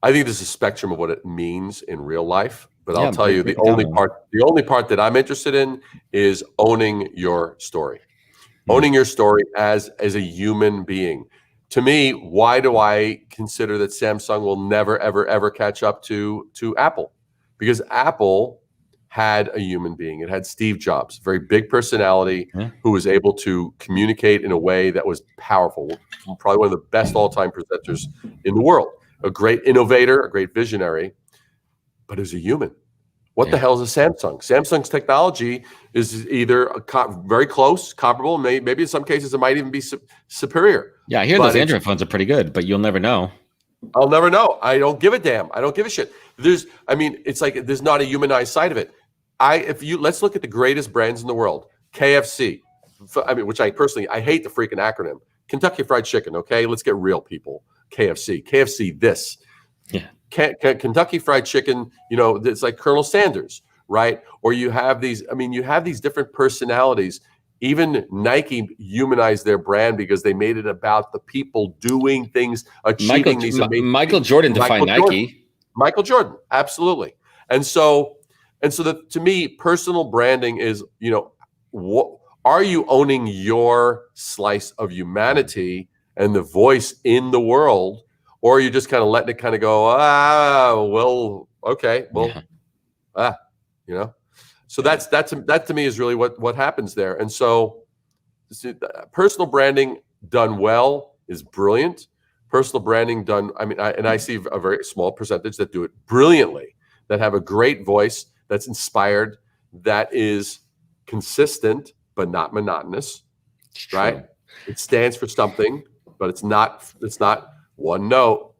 I think there's a spectrum of what it means in real life, but I'll tell you the only part that I'm interested in is owning your story. Owning your story as a human being. To me, why do I consider that Samsung will never, ever, ever catch up to Apple? Because Apple had a human being. It had Steve Jobs, very big personality, who was able to communicate in a way that was powerful. Probably one of the best all-time presenters in the world. A great innovator, a great visionary, but as a human. What the hell is a Samsung? Samsung's technology is either very close, comparable, maybe in some cases it might even be superior. Yeah, I hear those Android phones are pretty good, but you'll never know. I'll never know. I don't give a damn. I don't give a shit. It's like there's not a humanized side of it. Let's look at the greatest brands in the world. KFC, which I hate the freaking acronym. Kentucky Fried Chicken. Okay, let's get real, people. KFC. This. Yeah. Kentucky Fried Chicken. It's like Colonel Sanders, right? Or you have these. You have these different personalities. Even Nike humanized their brand because they made it about the people doing things, achieving these amazing. Michael Jordan defined Nike. Michael Jordan, absolutely. And so to me, personal branding is, what are you owning your slice of humanity and the voice in the world, or are you just kind of letting it kind of go, okay, So that to me is really what happens there. And so personal branding done well is brilliant. Personal branding done, I see a very small percentage that do it brilliantly, that have a great voice, that's inspired, that is consistent but not monotonous, right? It stands for something, but it's not one note,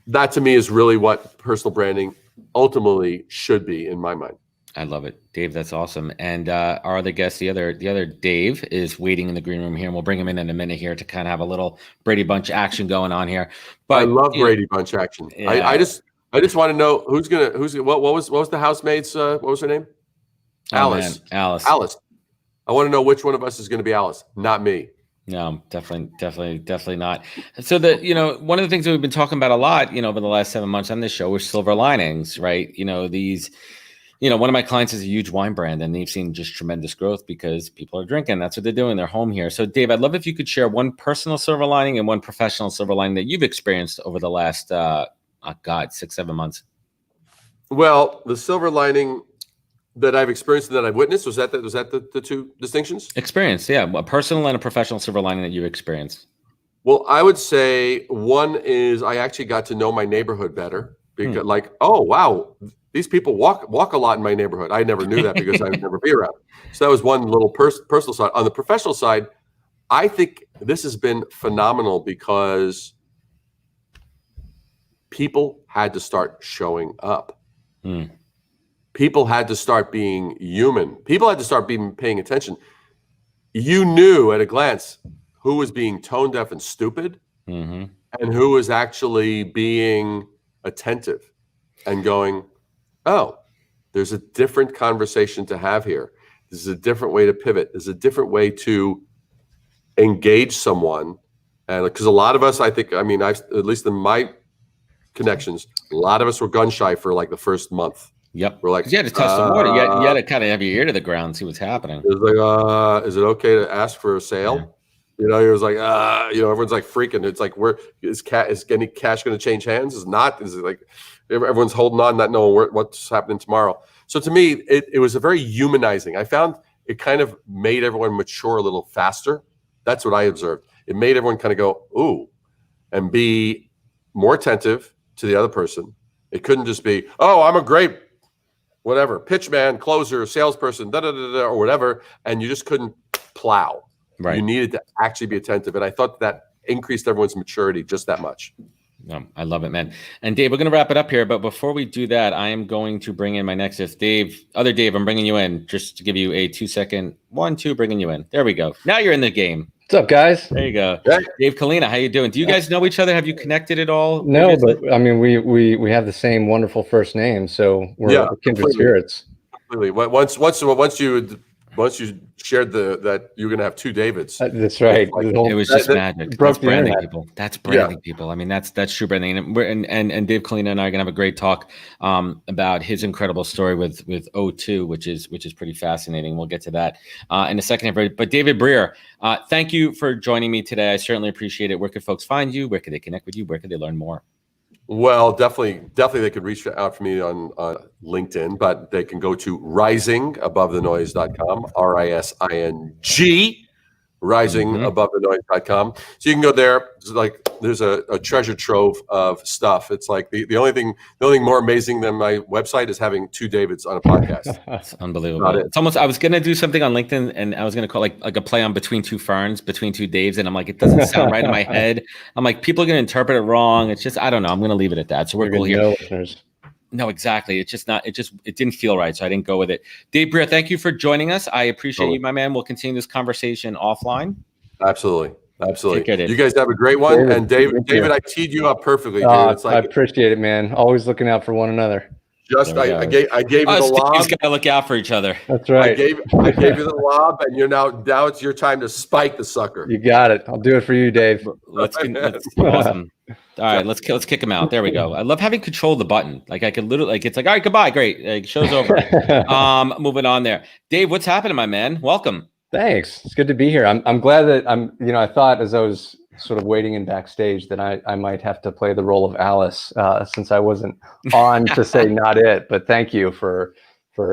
That to me is really what personal branding ultimately should be in my mind. I love it, Dave. That's awesome. And our other guest, the other Dave, is waiting in the green room here, and we'll bring him in a minute here to kind of have a little Brady Bunch action going on here. But I love Brady Bunch action. Yeah. I just want to know what was the housemaid's what was her name? Alice. Alice. I want to know which one of us is going to be Alice, not me. No, definitely not. So one of the things that we've been talking about a lot, over the last 7 months on this show was silver linings, right? These. One of my clients is a huge wine brand, and they've seen just tremendous growth because people are drinking. That's what they're doing. They're home here. So, Dave, I'd love if you could share one personal silver lining and one professional silver lining that you've experienced over the last, 6-7 months. Well, the silver lining that I've experienced and that I've witnessed, was that the two distinctions? Experience, yeah. A personal and a professional silver lining that you experienced. Well, I would say one is I actually got to know my neighborhood better because, oh, wow. These people walk a lot in my neighborhood. I never knew that because I would never be around. So that was one little personal side. On the professional side, I think this has been phenomenal because people had to start showing up. People had to start being human. People had to start paying attention. You knew at a glance who was being tone deaf and stupid and who was actually being attentive and going, oh, there's a different conversation to have here. This is a different way to pivot. There's a different way to engage someone. And because a lot of us, I think, I mean, at least in my connections, a lot of us were gun shy for like the first month. Yep. We're like, you had to test the water. You had to kind of have your ear to the ground and see what's happening. It was like, is it okay to ask for a sale? Yeah. You know, it was like, everyone's like freaking. It's like, is any cash going to change hands? Is not? Is it like everyone's holding on, not knowing what's happening tomorrow? So to me, it was a very humanizing. I found it kind of made everyone mature a little faster. That's what I observed. It made everyone kind of go, ooh, and be more attentive to the other person. It couldn't just be, oh, I'm a great whatever, pitchman, closer, salesperson, or whatever, and you just couldn't plow. Right. You needed to actually be attentive, and I thought that increased everyone's maturity just that much. I love it, man. And Dave, we're going to wrap it up here, but before we do that, I am going to bring in my next guest. Dave, I'm bringing you in just to give you a 2-second, 1, 2, bringing you in. There we go. Now you're in the game. What's up, guys? There you go. Hey. Dave, Colina, how you doing? Do you guys know each other? Have you connected at all? No, but I mean, we have the same wonderful first name, so we're kindred spirits. Completely. Once you shared that you're going to have 2 Davids. That's right. It was just magic. That's branding, people. That's branding, people. I mean, that's true branding. And Dave Colina and I are going to have a great talk about his incredible story with O2, which is pretty fascinating. We'll get to that in a second. But David Brier, thank you for joining me today. I certainly appreciate it. Where could folks find you? Where could they connect with you? Where could they learn more? Well, definitely they could reach out for me on LinkedIn, but they can go to risingabovethenoise.com, RISING, risingabovethenoise.com. So you can go there. There's a treasure trove of stuff. It's like the only thing more amazing than my website is having 2 Davids on a podcast. It's unbelievable. It's almost, I was going to do something on LinkedIn and I was going to call like a play on between 2 ferns, between 2 Daves. And I'm like, it doesn't sound right in my head. I'm like, people are going to interpret it wrong. It's just, I don't know. I'm going to leave it at that. So we're cool here. No, exactly. It's just not, it didn't feel right. So I didn't go with it. Dave Brier, thank you for joining us. I appreciate you, my man. We'll continue this conversation offline. Absolutely. You guys have a great one. And David, I teed you up perfectly, dude. It's like, I appreciate it, man. Always looking out for one another. I gave you the lob. He's got to look out for each other. That's right. I gave you the lob, and now it's your time to spike the sucker. You got it. I'll do it for you, Dave. Let's awesome. All right, let's kick him out. There we go. I love having control of the button. Like I could literally, it's like, all right, goodbye, great. Like, show's over. Moving on there. Dave, what's happening, my man? Welcome. Thanks. It's good to be here. I'm glad that I thought as I was sort of waiting in backstage that I might have to play the role of Alice since I wasn't on to say not it, but thank you for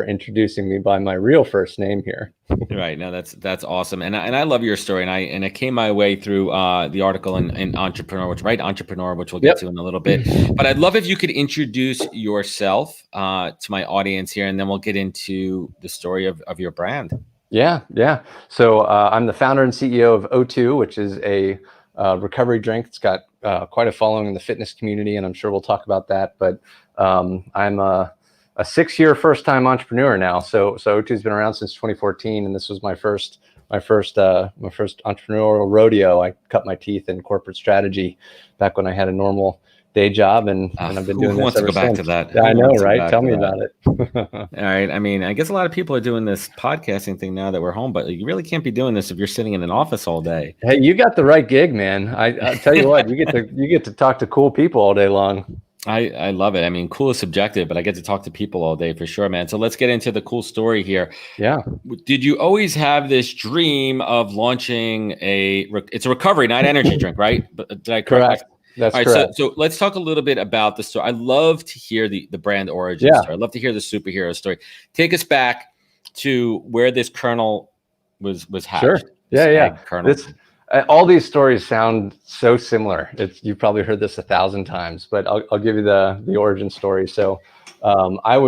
introducing me by my real first name here. Right. No, that's awesome. And I love your story. And it came my way through the article in Entrepreneur, which we'll get to in a little bit. But I'd love if you could introduce yourself to my audience here, and then we'll get into the story of your brand. Yeah. So I'm the founder and CEO of O2, which is a recovery drink. It's got quite a following in the fitness community, and I'm sure we'll talk about that. But I'm a 6-year first-time entrepreneur now. So O2's been around since 2014, and this was my first entrepreneurial rodeo. I cut my teeth in corporate strategy back when I had a normal day job, and I've been doing this ever since. Who wants to go back to that? Yeah, I know, right? Tell me about it. All right. I mean, I guess a lot of people are doing this podcasting thing now that we're home, but you really can't be doing this if you're sitting in an office all day. Hey, you got the right gig, man. I tell you what, you get to talk to cool people all day long. I love it. I mean, cool is subjective, but I get to talk to people all day for sure, man. So let's get into the cool story here. Yeah. Did you always have this dream of launching it's a recovery, not energy drink, right? But did I correct? That's all right, correct. So let's talk a little bit about the story. I love to hear the brand origin story. I love to hear the superhero story. Take us back to where this kernel was hatched. Sure. Yeah. Kernel. All these stories sound so similar. You've probably heard this 1,000 times, but I'll give you the origin story. So I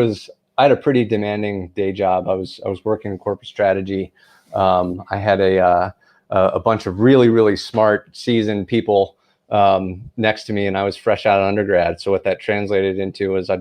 had a pretty demanding day job. I was working in corporate strategy. I had a a bunch of really, really smart, seasoned people next to me, and I was fresh out of undergrad. So what that translated into was I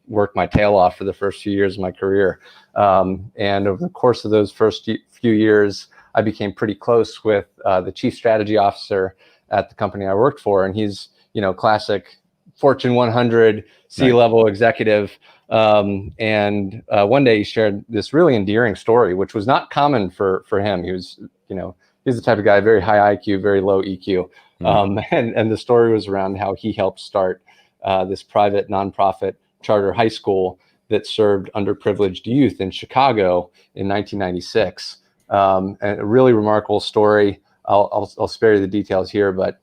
worked my tail off for the first few years of my career. And over the course of those first few years, I became pretty close with the chief strategy officer at the company I worked for. And he's, classic Fortune 100 C-level executive. And one day he shared this really endearing story, which was not common for him. He was, he's the type of guy, very high IQ, very low EQ. And the story was around how he helped start this private nonprofit charter high school that served underprivileged youth in Chicago in 1996. And a really remarkable story. I'll spare you the details here, but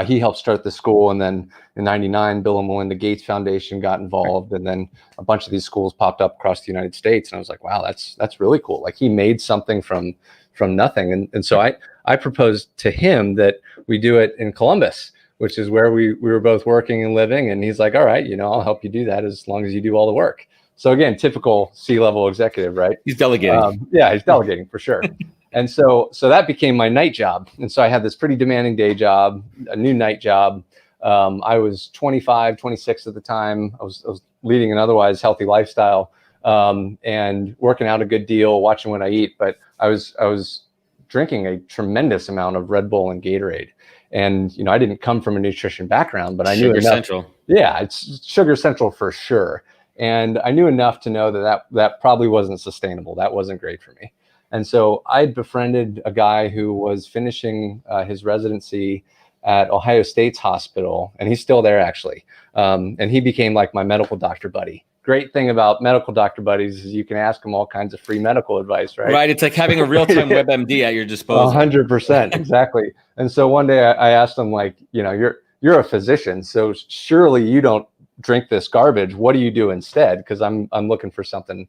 he helped start the school, and then in '99, Bill and Melinda Gates Foundation got involved, and then a bunch of these schools popped up across the United States. And I was like, wow, that's really cool. Like, he made something from nothing. And so I proposed to him that we do it in Columbus, which is where we were both working and living. And he's like, all right, I'll help you do that as long as you do all the work. So again, typical C-level executive, right? He's delegating. Yeah, he's delegating for sure. And so that became my night job. And so I had this pretty demanding day job, a new night job. I was 25, 26 at the time. I was leading an otherwise healthy lifestyle, and working out a good deal, watching what I eat. But I was drinking a tremendous amount of Red Bull and Gatorade. And, I didn't come from a nutrition background, but I knew enough. Sugar Central. Yeah, it's Sugar Central for sure. And I knew enough to know that probably wasn't sustainable. That wasn't great for me. And so I befriended a guy who was finishing his residency at Ohio State's hospital, and he's still there actually. And he became like my medical doctor buddy. Great thing about medical doctor buddies is you can ask them all kinds of free medical advice, right? Right. It's like having a real-time WebMD at your disposal. 100%, exactly. And so one day I asked him, like, you're a physician, so surely you don't drink this garbage. What do you do instead? Because I'm looking for something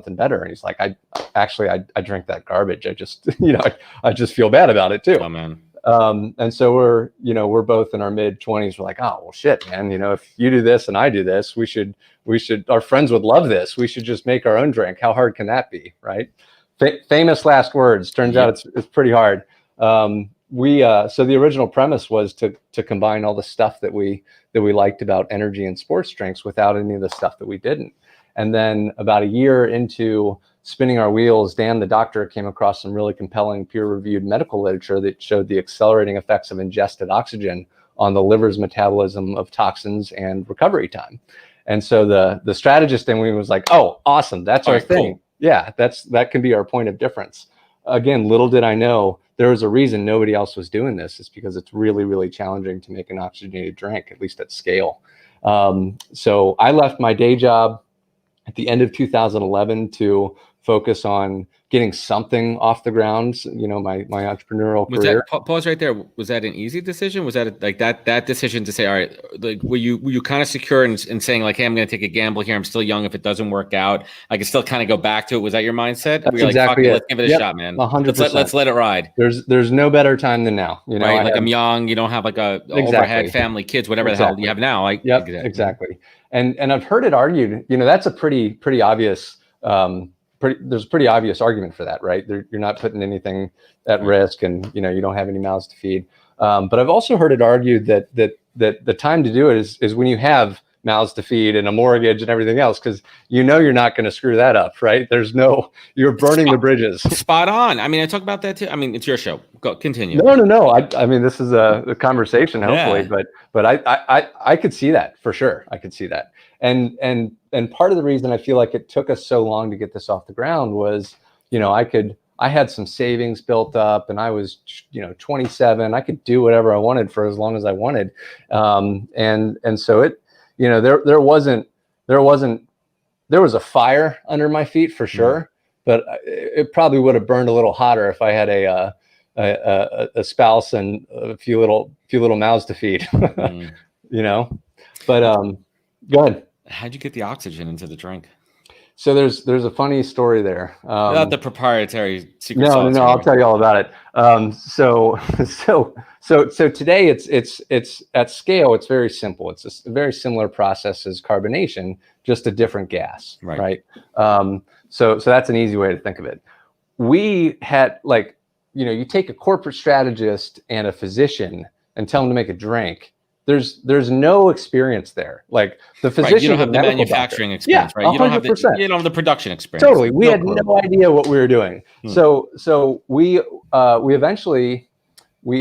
better. And he's like, I drink that garbage. I just I just feel bad about it too. Oh man. And so we're both in our mid-20s. We're like, oh well, shit, man. If you do this and I do this, we should. Our friends would love this. We should just make our own drink. How hard can that be, right? Famous last words. Turns out it's pretty hard. So the original premise was to combine all the stuff that we liked about energy and sports drinks without any of the stuff that we didn't. And then about a year into spinning our wheels, Dan, the doctor, came across some really compelling peer-reviewed medical literature that showed the accelerating effects of ingested oxygen on the liver's metabolism of toxins and recovery time. And so the strategist in me was like, oh, awesome. That's our thing. Cool. Yeah, that can be our point of difference. Again, little did I know there was a reason nobody else was doing this. It's because it's really, really challenging to make an oxygenated drink, at least at scale. So I left my day job at the end of 2011 to focus on getting something off the ground, my entrepreneurial career. Pause right there. Was that an easy decision? Was that that decision to say, all right, like, were you kind of secure in saying like, hey, I'm going to take a gamble here. I'm still young. If it doesn't work out, I can still kind of go back to it. Was that your mindset? That's exactly like, fuck it, let's give it a shot, man. 100%. Let's let it ride. There's no better time than now. Right? I'm young. You don't have like a overhead family, kids, whatever the hell you have now. Exactly. And I've heard it argued, that's a pretty obvious, there's a pretty obvious argument for that, right? You're not putting anything at risk, and you don't have any mouths to feed. But I've also heard it argued that the time to do it is when you have mouths to feed and a mortgage and everything else, because you're not going to screw that up, right? You're burning the bridges. Spot on. I mean, I talk about that too. I mean, it's your show. Go continue. No. I mean, this is a conversation, hopefully, but I could see that for sure. I could see that. And part of the reason I feel like it took us so long to get this off the ground was, I had some savings built up, and I was, 27. I could do whatever I wanted for as long as I wanted. And so it, there was a fire under my feet for sure, but it probably would have burned a little hotter if I had a spouse and a few little mouths to feed, but go ahead. How'd you get the oxygen into the drink? So there's a funny story there. Not the proprietary secret sauce. No, I'll tell you all about it. So today it's at scale. It's very simple. It's a very similar process as carbonation, just a different gas, right? So that's an easy way to think of it. We had you take a corporate strategist and a physician and tell them to make a drink. There's no experience there. Like the physician, right. You don't have the manufacturing experience, right? You don't have the production experience. Totally. We had no idea what we were doing. So we eventually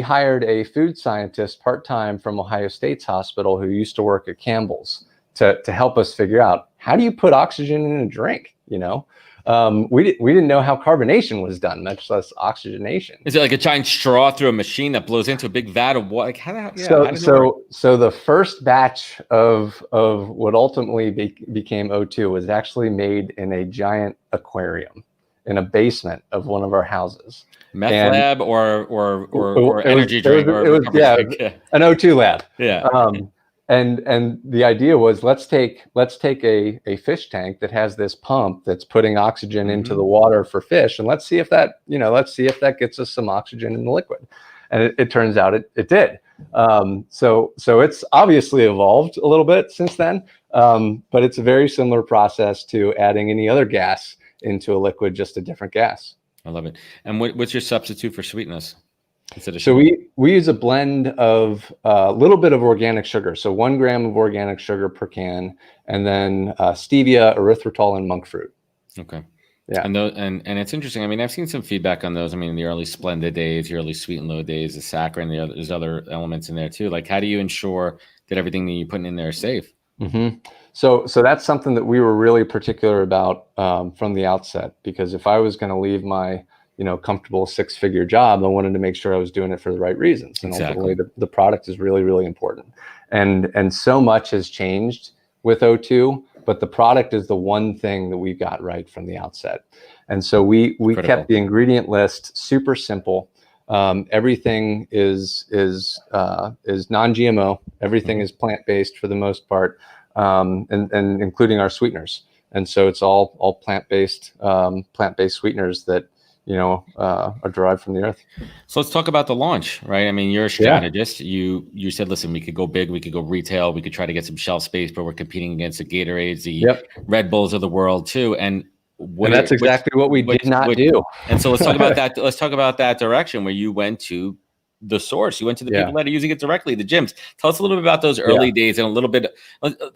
hired a food scientist part-time from Ohio State's hospital who used to work at Campbell's to help us figure out, how do you put oxygen in a drink? We didn't know how carbonation was done, much less oxygenation. Is it like a giant straw through a machine that blows into a big vat of water? Like So the first batch of what ultimately became O2 was actually made in a giant aquarium in a basement of one of our houses. Meth lab or energy drink or drink. An O2 lab. Yeah. And the idea was, let's take a fish tank that has this pump that's putting oxygen into the water for fish, and let's see if that gets us some oxygen in the liquid. And it turns out it did. So it's obviously evolved a little bit since then, but it's a very similar process to adding any other gas into a liquid, just a different gas. I love it. And what's your substitute for sweetness? So we use a blend of a little bit of organic sugar. So 1 gram of organic sugar per can, and then stevia, erythritol, and monk fruit. Okay. Yeah. And it's interesting. I mean, I've seen some feedback on those. I mean, the early Splenda days, the early Sweet and Low days, the saccharin, there's other elements in there too. Like, how do you ensure that everything that you're putting in there is safe? Mm-hmm. So that's something that we were really particular about from the outset, because if I was going to leave my comfortable 6-figure job, I wanted to make sure I was doing it for the right reasons. And ultimately the product is really, really important. And so much has changed with O2, but the product is the one thing that we got right from the outset. And so we kept the ingredient list super simple. Everything is non-GMO. Everything is plant-based for the most part, and including our sweeteners. And so it's all plant-based sweeteners that are derived from the earth. So let's talk about the launch, right? I mean, you're a strategist. Yeah. You said, listen, we could go big, we could go retail, we could try to get some shelf space, but we're competing against the Gatorades, the Red Bulls of the world too. And that's exactly what we did not do. And so let's talk about that. Let's talk about that direction where you went to the source. You went to the people that are using it directly, the gyms. Tell us a little bit about those early days and a little bit.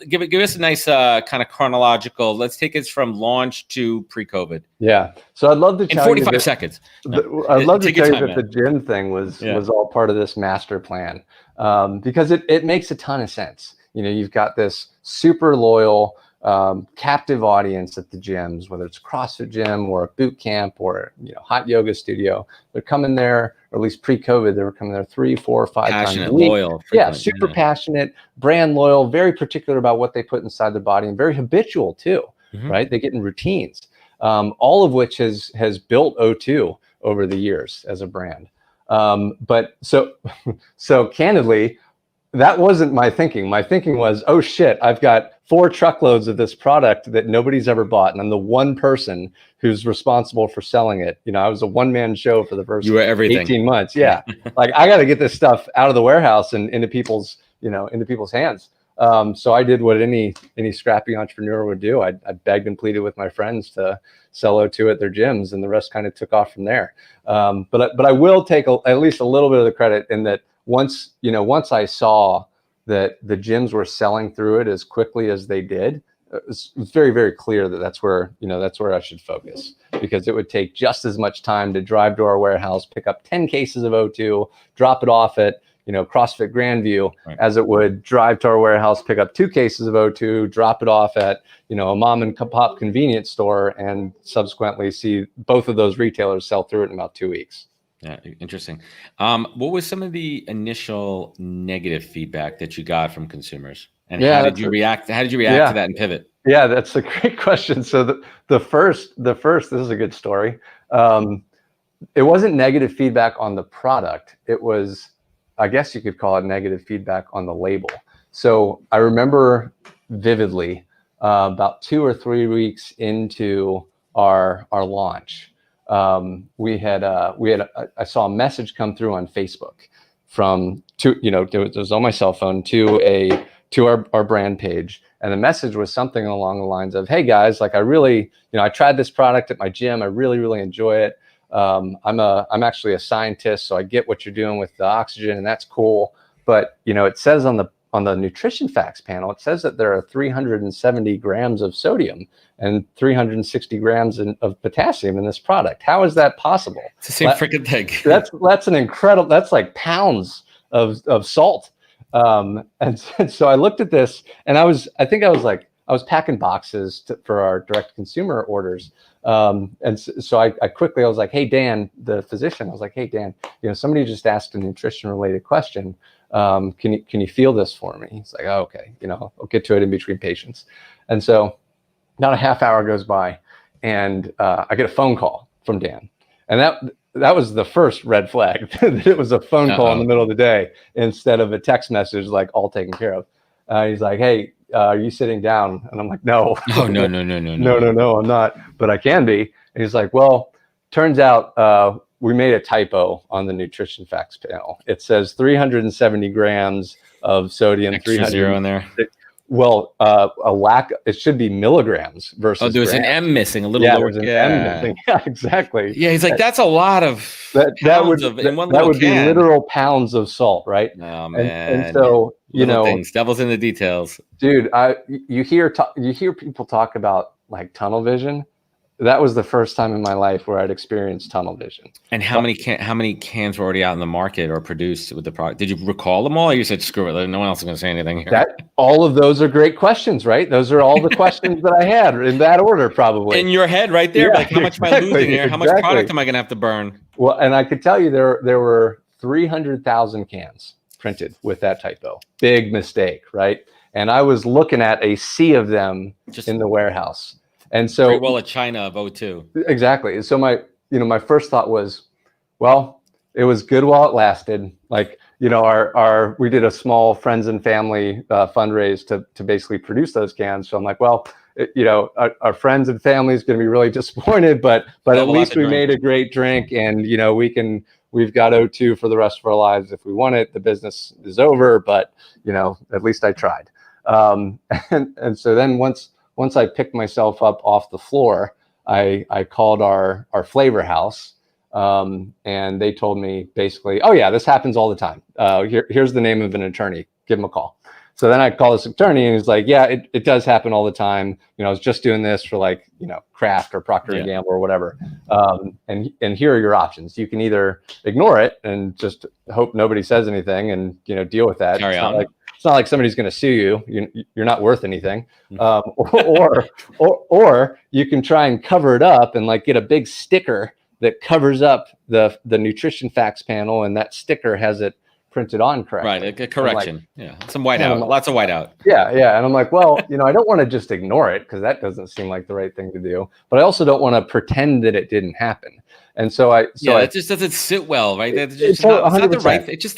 Give us a nice kind of chronological. Let's take it from launch to pre-COVID. Yeah. So I'd love to tell you in 45 seconds. I'd love to tell you that the gym thing was all part of this master plan, because it makes a ton of sense. You've got this super loyal, captive audience at the gyms, whether it's a CrossFit gym or a boot camp or hot yoga studio. They're coming there, or at least pre-COVID, they were coming there 3, 4, 5 times a week. Loyal, super passionate, brand loyal, very particular about what they put inside their body, and very habitual too. Right? They get in routines, all of which has built O2 over the years as a brand. But so candidly, that wasn't my thinking. My thinking was, oh shit, I've got 4 truckloads of this product that nobody's ever bought, and I'm the one person who's responsible for selling it. I was a one-man show for the first 18 months. Yeah. Like, I got to get this stuff out of the warehouse and into people's hands. So I did what any scrappy entrepreneur would do. I begged and pleaded with my friends to sell O2 at their gyms, and the rest kind of took off from there. But I will take at least a little bit of the credit in that once I saw that the gyms were selling through it as quickly as they did, it was very, very clear that that's where I should focus, because it would take just as much time to drive to our warehouse, pick up 10 cases of O2, drop it off at CrossFit Grandview, as it would drive to our warehouse, pick up 2 cases of O2, drop it off at a mom and pop convenience store, and subsequently see both of those retailers sell through it in about 2 weeks. Yeah, interesting. What was some of the initial negative feedback that you got from consumers, and how did you react? How did you react to that and pivot? Yeah, that's a great question. So the first, this is a good story. It wasn't negative feedback on the product. It was, I guess you could call it negative feedback on the label. So I remember vividly about 2 or 3 weeks into our launch. I saw a message come through on Facebook it was on my cell phone to our brand page. And the message was something along the lines of, hey guys, like I really, I tried this product at my gym. I really, really enjoy it. I'm actually a scientist, so I get what you're doing with the oxygen, and that's cool. But it says on the nutrition facts panel, it says that there are 370 grams of sodium and 360 grams of potassium in this product. How is that possible? It's the same freaking thing. That's an incredible. That's like pounds of salt. And so I looked at this, and I was packing boxes for our direct consumer orders. And so I quickly, I was like, hey, Dan, the physician, I was like, hey, Dan, somebody just asked a nutrition related question. Can you feel this for me? He's like, oh, okay. I'll get to it in between patients. And so about a half hour goes by, and I get a phone call from Dan. And that was the first red flag, that it was a phone call in the middle of the day instead of a text message, like all taken care of. He's like, hey, are you sitting down? And I'm like, no. Oh, no, I'm not, but I can be. And he's like, well, turns out we made a typo on the nutrition facts panel. It says 370 grams of sodium. Extra 300 zero in there. Well, it should be milligrams versus. Oh, there was grams. an M missing, a little lower. An M missing. Yeah, exactly. Yeah, he's like, that's a lot of that would be literal pounds of salt, right? Oh man. And so things, devil's in the details, dude. You hear people talk about like tunnel vision. That was the first time in my life where I'd experienced tunnel vision. And how many cans were already out in the market or produced with the product? Did you recall them all? Or you said, screw it, no one else is going to say anything here. All of those are great questions, right? Those are all the questions that I had in that order, probably. In your head right there, Yeah, like, how much am I losing here? How much product am I going to have to burn? Well, and I could tell you there were 300,000 cans printed with that typo. Big mistake, right? And I was looking at a sea of them in the warehouse. And so, Great Wall of China of 02. Exactly. So my first thought was, well, it was good while it lasted. Like, we did a small friends and family fundraise to basically produce those cans. So I'm like, well, our friends and family is going to be really disappointed, but at least we made a great drink, and we've got O2 for the rest of our lives if we want it. The business is over, but at least I tried. And so then once I picked myself up off the floor, I called our flavor house, and they told me basically, oh yeah, this happens all the time. Here's the name of an attorney. Give him a call. So then I call this attorney, and he's like, yeah, it does happen all the time. I was just doing this for Kraft or Procter & Gamble or whatever. And here are your options. You can either ignore it and just hope nobody says anything and deal with that. Carry on. It's not like somebody's going to sue you. You're not worth anything. Or you can try and cover it up and get a big sticker that covers up the nutrition facts panel, and that sticker has it printed on correctly. Right, a correction. Some whiteout, lots of whiteout. Yeah. And I'm like, well, I don't want to just ignore it because that doesn't seem like the right thing to do. But I also don't want to pretend that it didn't happen. And so it just doesn't sit well, right? It's just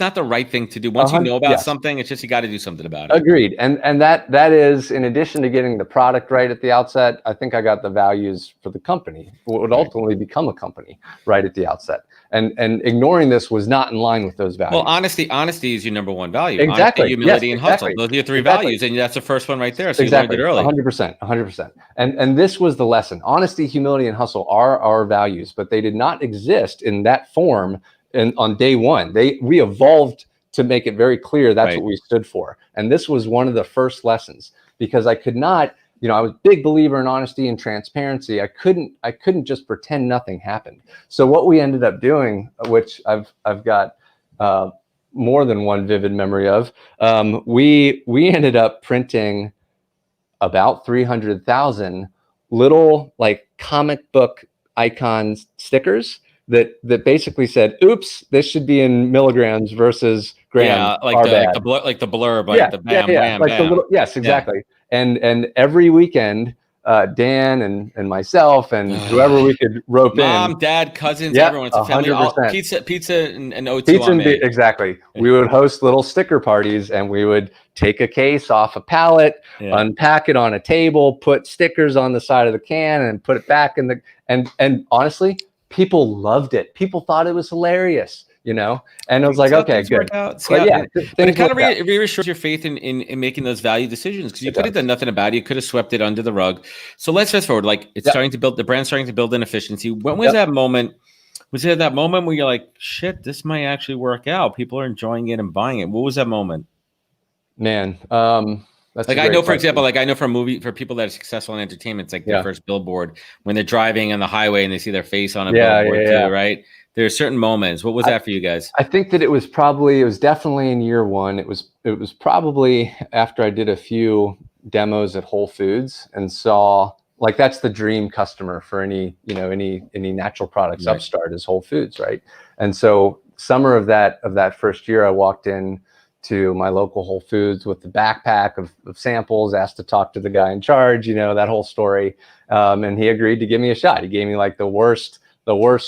not the right thing to do. Once you know about something, it's just you got to do something about it. Agreed. And that is, in addition to getting the product right at the outset, I think I got the values for the company, what would ultimately become a company, right at the outset. And ignoring this was not in line with those values. Well, honesty is your number one value. Exactly. Honesty, humility, and hustle. Those are your three values, and that's the first one right there. So you learned it early. 100%. And this was the lesson. Honesty, humility, and hustle are our values, but they did not exist in that form on day one. We evolved to make it very clear that's what we stood for. And this was one of the first lessons, because I could not, I was a big believer in honesty and transparency. I couldn't just pretend nothing happened. So what we ended up doing, which I've got more than one vivid memory of, we ended up printing about 300,000 little comic book icon stickers that basically said, oops, this should be in milligrams versus grams. Yeah, the blurb, the bam, bam, bam. Yes, exactly. Yeah. And every weekend, Dan and myself and whoever we could rope Mom, Dad, cousins, everyone. It's a family. Pizza and O2. Exactly. We would host little sticker parties, and we would take a case off a pallet, unpack it on a table, put stickers on the side of the can, and put it back in the. And honestly, people loved it. People thought it was hilarious. And I was like, okay, good. But it kind of reassures your faith in making those value decisions, because you could have done nothing about it. You could have swept it under the rug. So let's fast forward. The brand's starting to build an efficiency. When was that moment Was there that moment where you're like, shit, this might actually work out? People are enjoying it and buying it. What was that moment? Man, that's Like a I great know, for question. example, like I know for people that are successful in entertainment, it's like their first billboard when they're driving on the highway and they see their face on a billboard too, right? There are certain moments. What was that for you guys? I think that it was definitely in year one. It was probably after I did a few demos at Whole Foods and saw, like, that's the dream customer for any natural products upstart is Whole Foods, right? And so summer of that first year, I walked in to my local Whole Foods with the backpack of samples, asked to talk to the guy in charge, that whole story. And he agreed to give me a shot. He gave me like the worst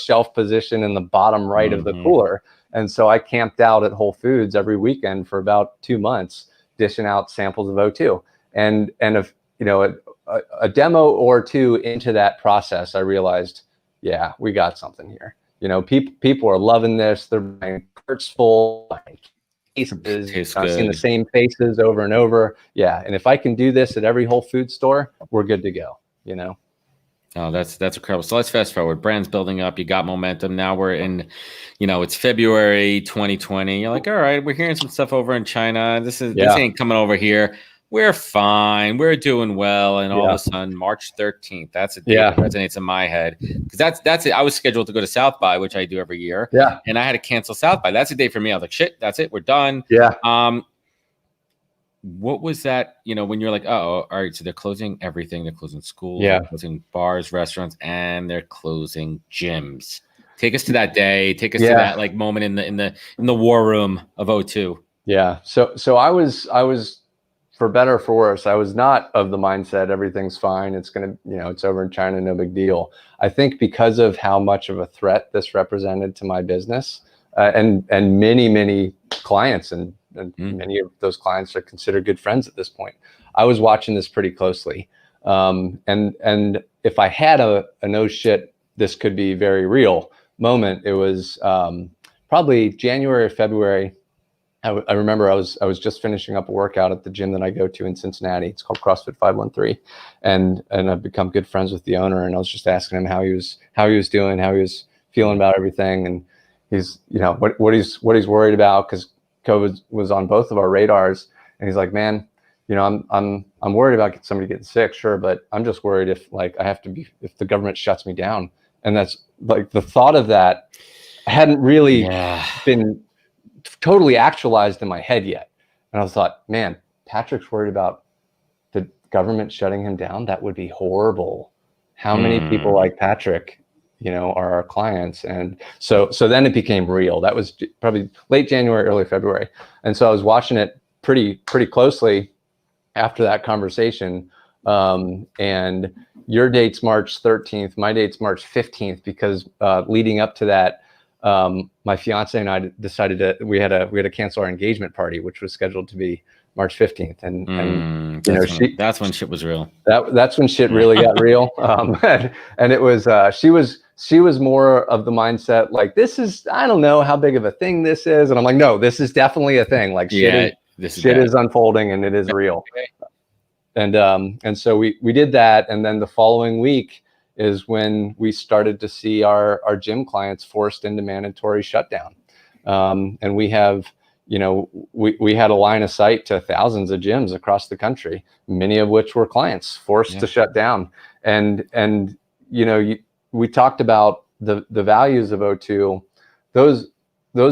shelf position in the bottom right of the cooler. And so I camped out at Whole Foods every weekend for about 2 months, dishing out samples of O2. And if, a demo or two into that process, I realized, yeah, we got something here. People are loving this. They're buying carts full, buying cases, seeing the same faces over and over. Yeah. And if I can do this at every Whole Foods store, we're good to go, Oh, that's incredible. So let's fast forward. Brand's building up. You got momentum. Now we're in, it's February 2020. You're like, all right, we're hearing some stuff over in China. This ain't coming over here. We're fine. We're doing well. And all of a sudden, March 13th, that's a date that resonates in my head. Because that's it. I was scheduled to go to South by, which I do every year. Yeah. And I had to cancel South by. That's a day for me. I was like, shit, that's it. We're done. Yeah. What was that, when you're like, oh, all right, so they're closing everything. They're closing schools, they're closing bars, restaurants, and they're closing gyms. Take us to that day. Take us to that like moment in the war room of O2. Yeah. So I was, for better or for worse, I was not of the mindset everything's fine. It's gonna, it's over in China, no big deal. I think because of how much of a threat this represented to my business, and many clients and many of those clients are considered good friends at this point. I was watching this pretty closely. And if I had a no shit, this could be very real moment, it was probably January or February. I remember I was just finishing up a workout at the gym that I go to in Cincinnati. It's called CrossFit 513. And I've become good friends with the owner. And I was just asking him how he was doing, how he was feeling about everything. And he's, what he's worried about, because COVID was on both of our radars. And he's like, man, I'm worried about somebody getting sick, sure, but I'm just worried if if the government shuts me down. And that's like, the thought of that hadn't really been totally actualized in my head yet. And I thought, man, Patrick's worried about the government shutting him down. That would be horrible. How many people like Patrick, are our clients? And so then it became real. That was probably late January, early February. And so I was watching it pretty closely after that conversation. And your date's March 13th, my date's March 15th, because leading up to that, my fiance and I decided we had to cancel our engagement party, which was scheduled to be March 15th. And that's when shit was real. That's when shit really got real. And it was, she was more of the mindset, like, this is, I don't know how big of a thing this is. And I'm like, no, this is definitely a thing. Like, shit is unfolding and it is real. And so we did that. And then the following week is when we started to see our gym clients forced into mandatory shutdown. And we have, we had a line of sight to thousands of gyms across the country, many of which were clients forced to shut down. And we talked about the values of O2. Those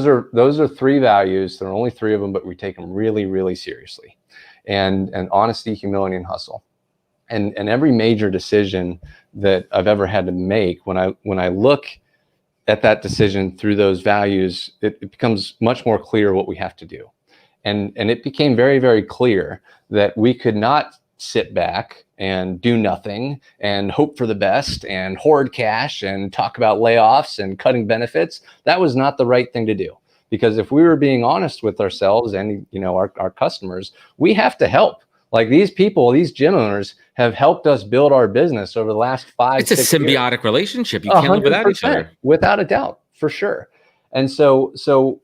are three values. There are only three of them, but we take them really, really seriously. And honesty, humility, and hustle. And every major decision that I've ever had to make, when I look at that decision through those values, it becomes much more clear what we have to do. And it became very, very clear that we could not sit back and do nothing and hope for the best and hoard cash and talk about layoffs and cutting benefits. That was not the right thing to do. Because if we were being honest with ourselves and our customers, we have to help. Like, these people, these gym owners have helped us build our business over the last 5 It's a symbiotic relationship. You can't live without each other. Without a doubt, for sure. And so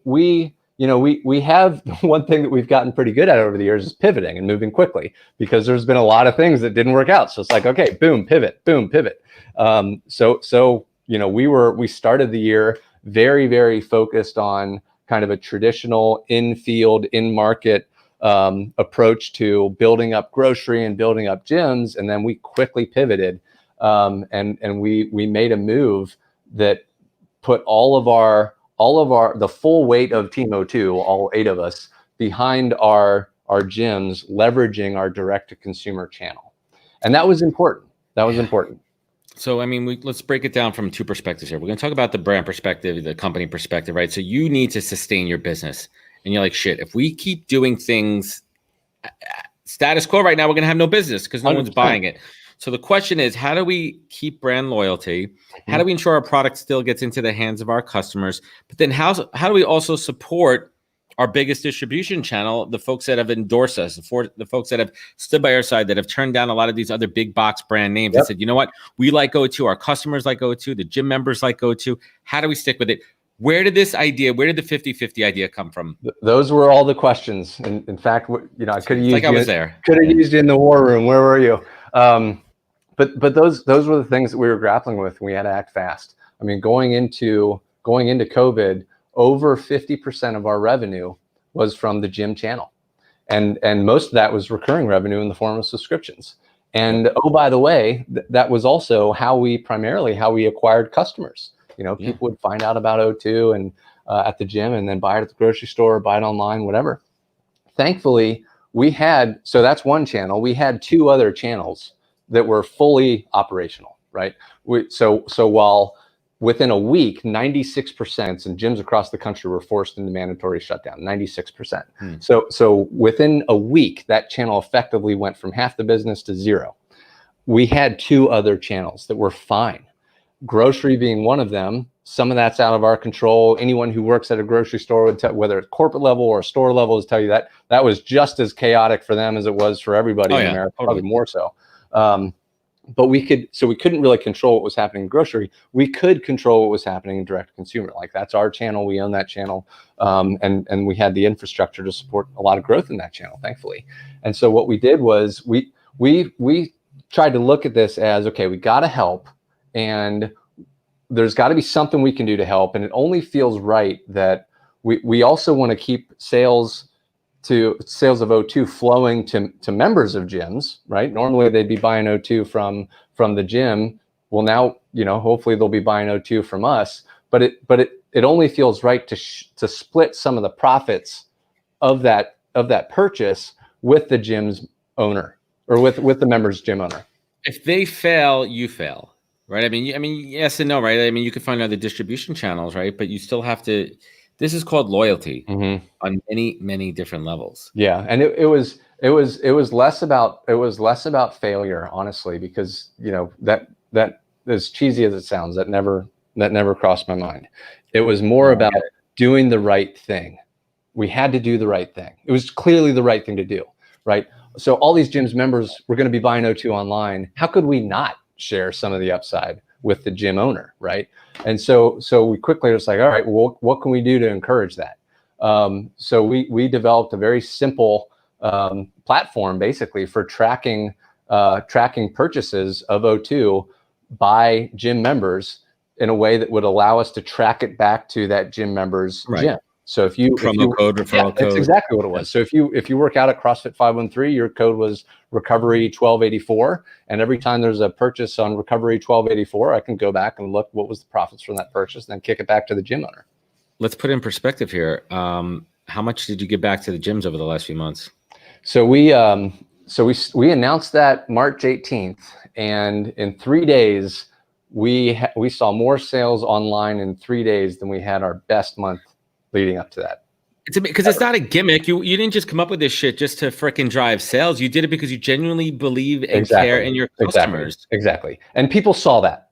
we have one thing that we've gotten pretty good at over the years is pivoting and moving quickly, because there's been a lot of things that didn't work out. So it's like, okay, boom, pivot, boom, pivot. So we started the year very, very focused on kind of a traditional in-field, in-market approach to building up grocery and building up gyms. And then we quickly pivoted and we made a move that put all of the full weight of Team O2, all 8 of us, behind our gyms, leveraging our direct-to-consumer channel. And that was important. Important. So, I mean, let's break it down from 2 perspectives here. We're going to talk about the brand perspective, the company perspective, right? So you need to sustain your business. And you're like, shit, if we keep doing things status quo right now, we're going to have no business because no 100%. One's buying it. So the question is, how do we keep brand loyalty? How do we ensure our product still gets into the hands of our customers? But then how do we also support our biggest distribution channel, the folks that have endorsed us, the folks that have stood by our side, that have turned down a lot of these other big box brand names and said, you know what, we like O2, our customers like O2, the gym members like O2. How do we stick with it? Where did the 50-50 idea come from? Those were all the questions. In fact, I could have used I was there. Could have used you in the war room. Where were you? But those were the things that we were grappling with. We had to act fast. I mean, going into COVID, over 50% of our revenue was from the gym channel, and most of that was recurring revenue in the form of subscriptions. And oh, by the way, that was also how we acquired customers. People would find out about O2 and at the gym, and then buy it at the grocery store, buy it online, whatever. Thankfully, so that's one channel. We had 2 other channels that were fully operational, right? So while within a week, 96%, and gyms across the country were forced into mandatory shutdown, 96%. So within a week, that channel effectively went from half the business to 0. We had 2 other channels that were fine. Grocery being one of them. Some of that's out of our control. Anyone who works at a grocery store would tell, whether it's corporate level or store level, is tell you that was just as chaotic for them as it was for everybody in America, probably more so. But we couldn't really control what was happening in grocery. We could control what was happening in direct to consumer. Like, that's our channel. We own that channel. And we had the infrastructure to support a lot of growth in that channel, thankfully. And so what we did was we tried to look at this as, okay, we got to help, and there's got to be something we can do to help. And it only feels right that we also want to keep sales of O2 flowing to members of gyms, right? Normally they'd be buying O2 from the gym. Well, now, hopefully they'll be buying O2 from us, but it only feels right to split some of the profits of that purchase with the gym's owner, or with the member's gym owner. If they fail, you fail, right? I mean, yes and no, right? I mean, you can find other distribution channels, right? But you still have to. This is called loyalty on many, many different levels. Yeah, and it was less about failure, honestly, because that as cheesy as it sounds, that never crossed my mind. It was more about doing the right thing. We had to do the right thing. It was clearly the right thing to do, right? So all these gyms members were going to be buying O2 online. How could we not share some of the upside with the gym owner, right? And so we quickly just like, all right, well, what can we do to encourage that? So we developed a very simple platform, basically, for tracking purchases of O2 by gym members in a way that would allow us to track it back to that gym member's gym. So referral code. That's exactly what it was. So if you work out at CrossFit 513, your code was Recovery 1284, and every time there's a purchase on Recovery 1284, I can go back and look what was the profits from that purchase, and then kick it back to the gym owner. Let's put it in perspective here. How much did you give back to the gyms over the last few months? So we announced that March 18th, and in 3 days we saw more sales online in 3 days than we had our best month leading up to that. Because it's not a gimmick. You didn't just come up with this shit just to frickin' drive sales. You did it because you genuinely believe and care in your customers. Exactly. And people saw that.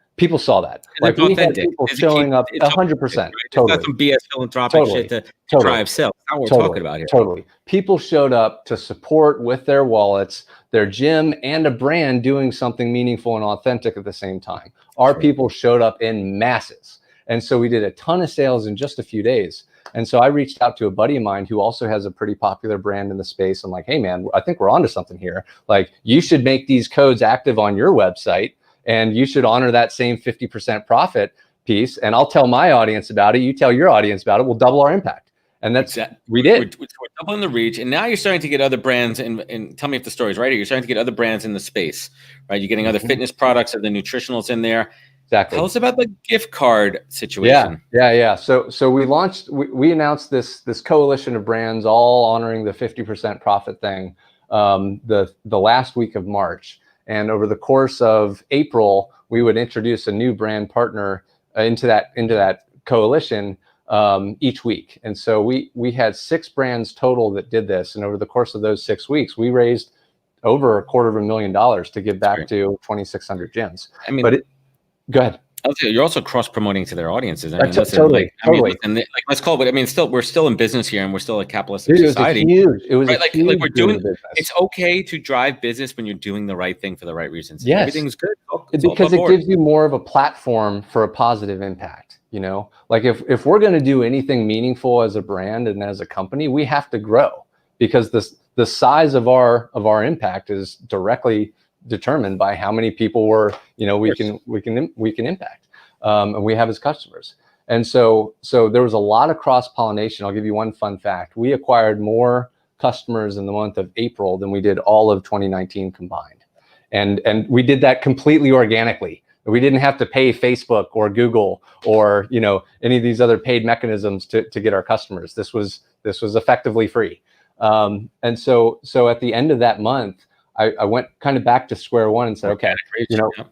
Like, we had people showing up 100%. Totally. It's not some BS philanthropic shit to drive sales. That's not what we're talking about here. Totally. People showed up to support with their wallets, their gym, and a brand doing something meaningful and authentic at the same time. Our people showed up in masses. And so we did a ton of sales in just a few days. And so I reached out to a buddy of mine who also has a pretty popular brand in the space. I'm like, hey, man, I think we're onto something here. Like, you should make these codes active on your website, and you should honor that same 50% profit piece, and I'll tell my audience about it. You tell your audience about it. We'll double our impact. And that's we did. We're doubling the reach, and now you're starting to get other brands. And tell me if the story's right here. You're starting to get other brands in the space, right? You're getting other fitness products, or the nutritionals in there. Exactly. Tell us about the gift card situation. Yeah. So we announced this coalition of brands, all honoring the 50% profit thing, the last week of March. And over the course of April, we would introduce a new brand partner into that coalition each week. And so we had 6 brands total that did this. And over the course of those 6 weeks, we raised over $250,000 to give back to 2,600 gyms. I mean, go ahead. You're also cross promoting to their audiences. I mean, totally. Let's call it. But I mean, we're still in business here, and we're still a capitalistic society. It was right? Like we're doing. business. It's okay to drive business when you're doing the right thing for the right reasons. Yes, everything's good because it gives you more of a platform for a positive impact. You know, like if we're going to do anything meaningful as a brand and as a company, we have to grow, because the size of our impact is directly determined by how many people we can impact, and we have as customers. And so there was a lot of cross pollination. I'll give you one fun fact: we acquired more customers in the month of April than we did all of 2019 combined, and we did that completely organically. We didn't have to pay Facebook or Google or any of these other paid mechanisms to get our customers. This was effectively free. And so at the end of that month, I went kind of back to square one and said, okay,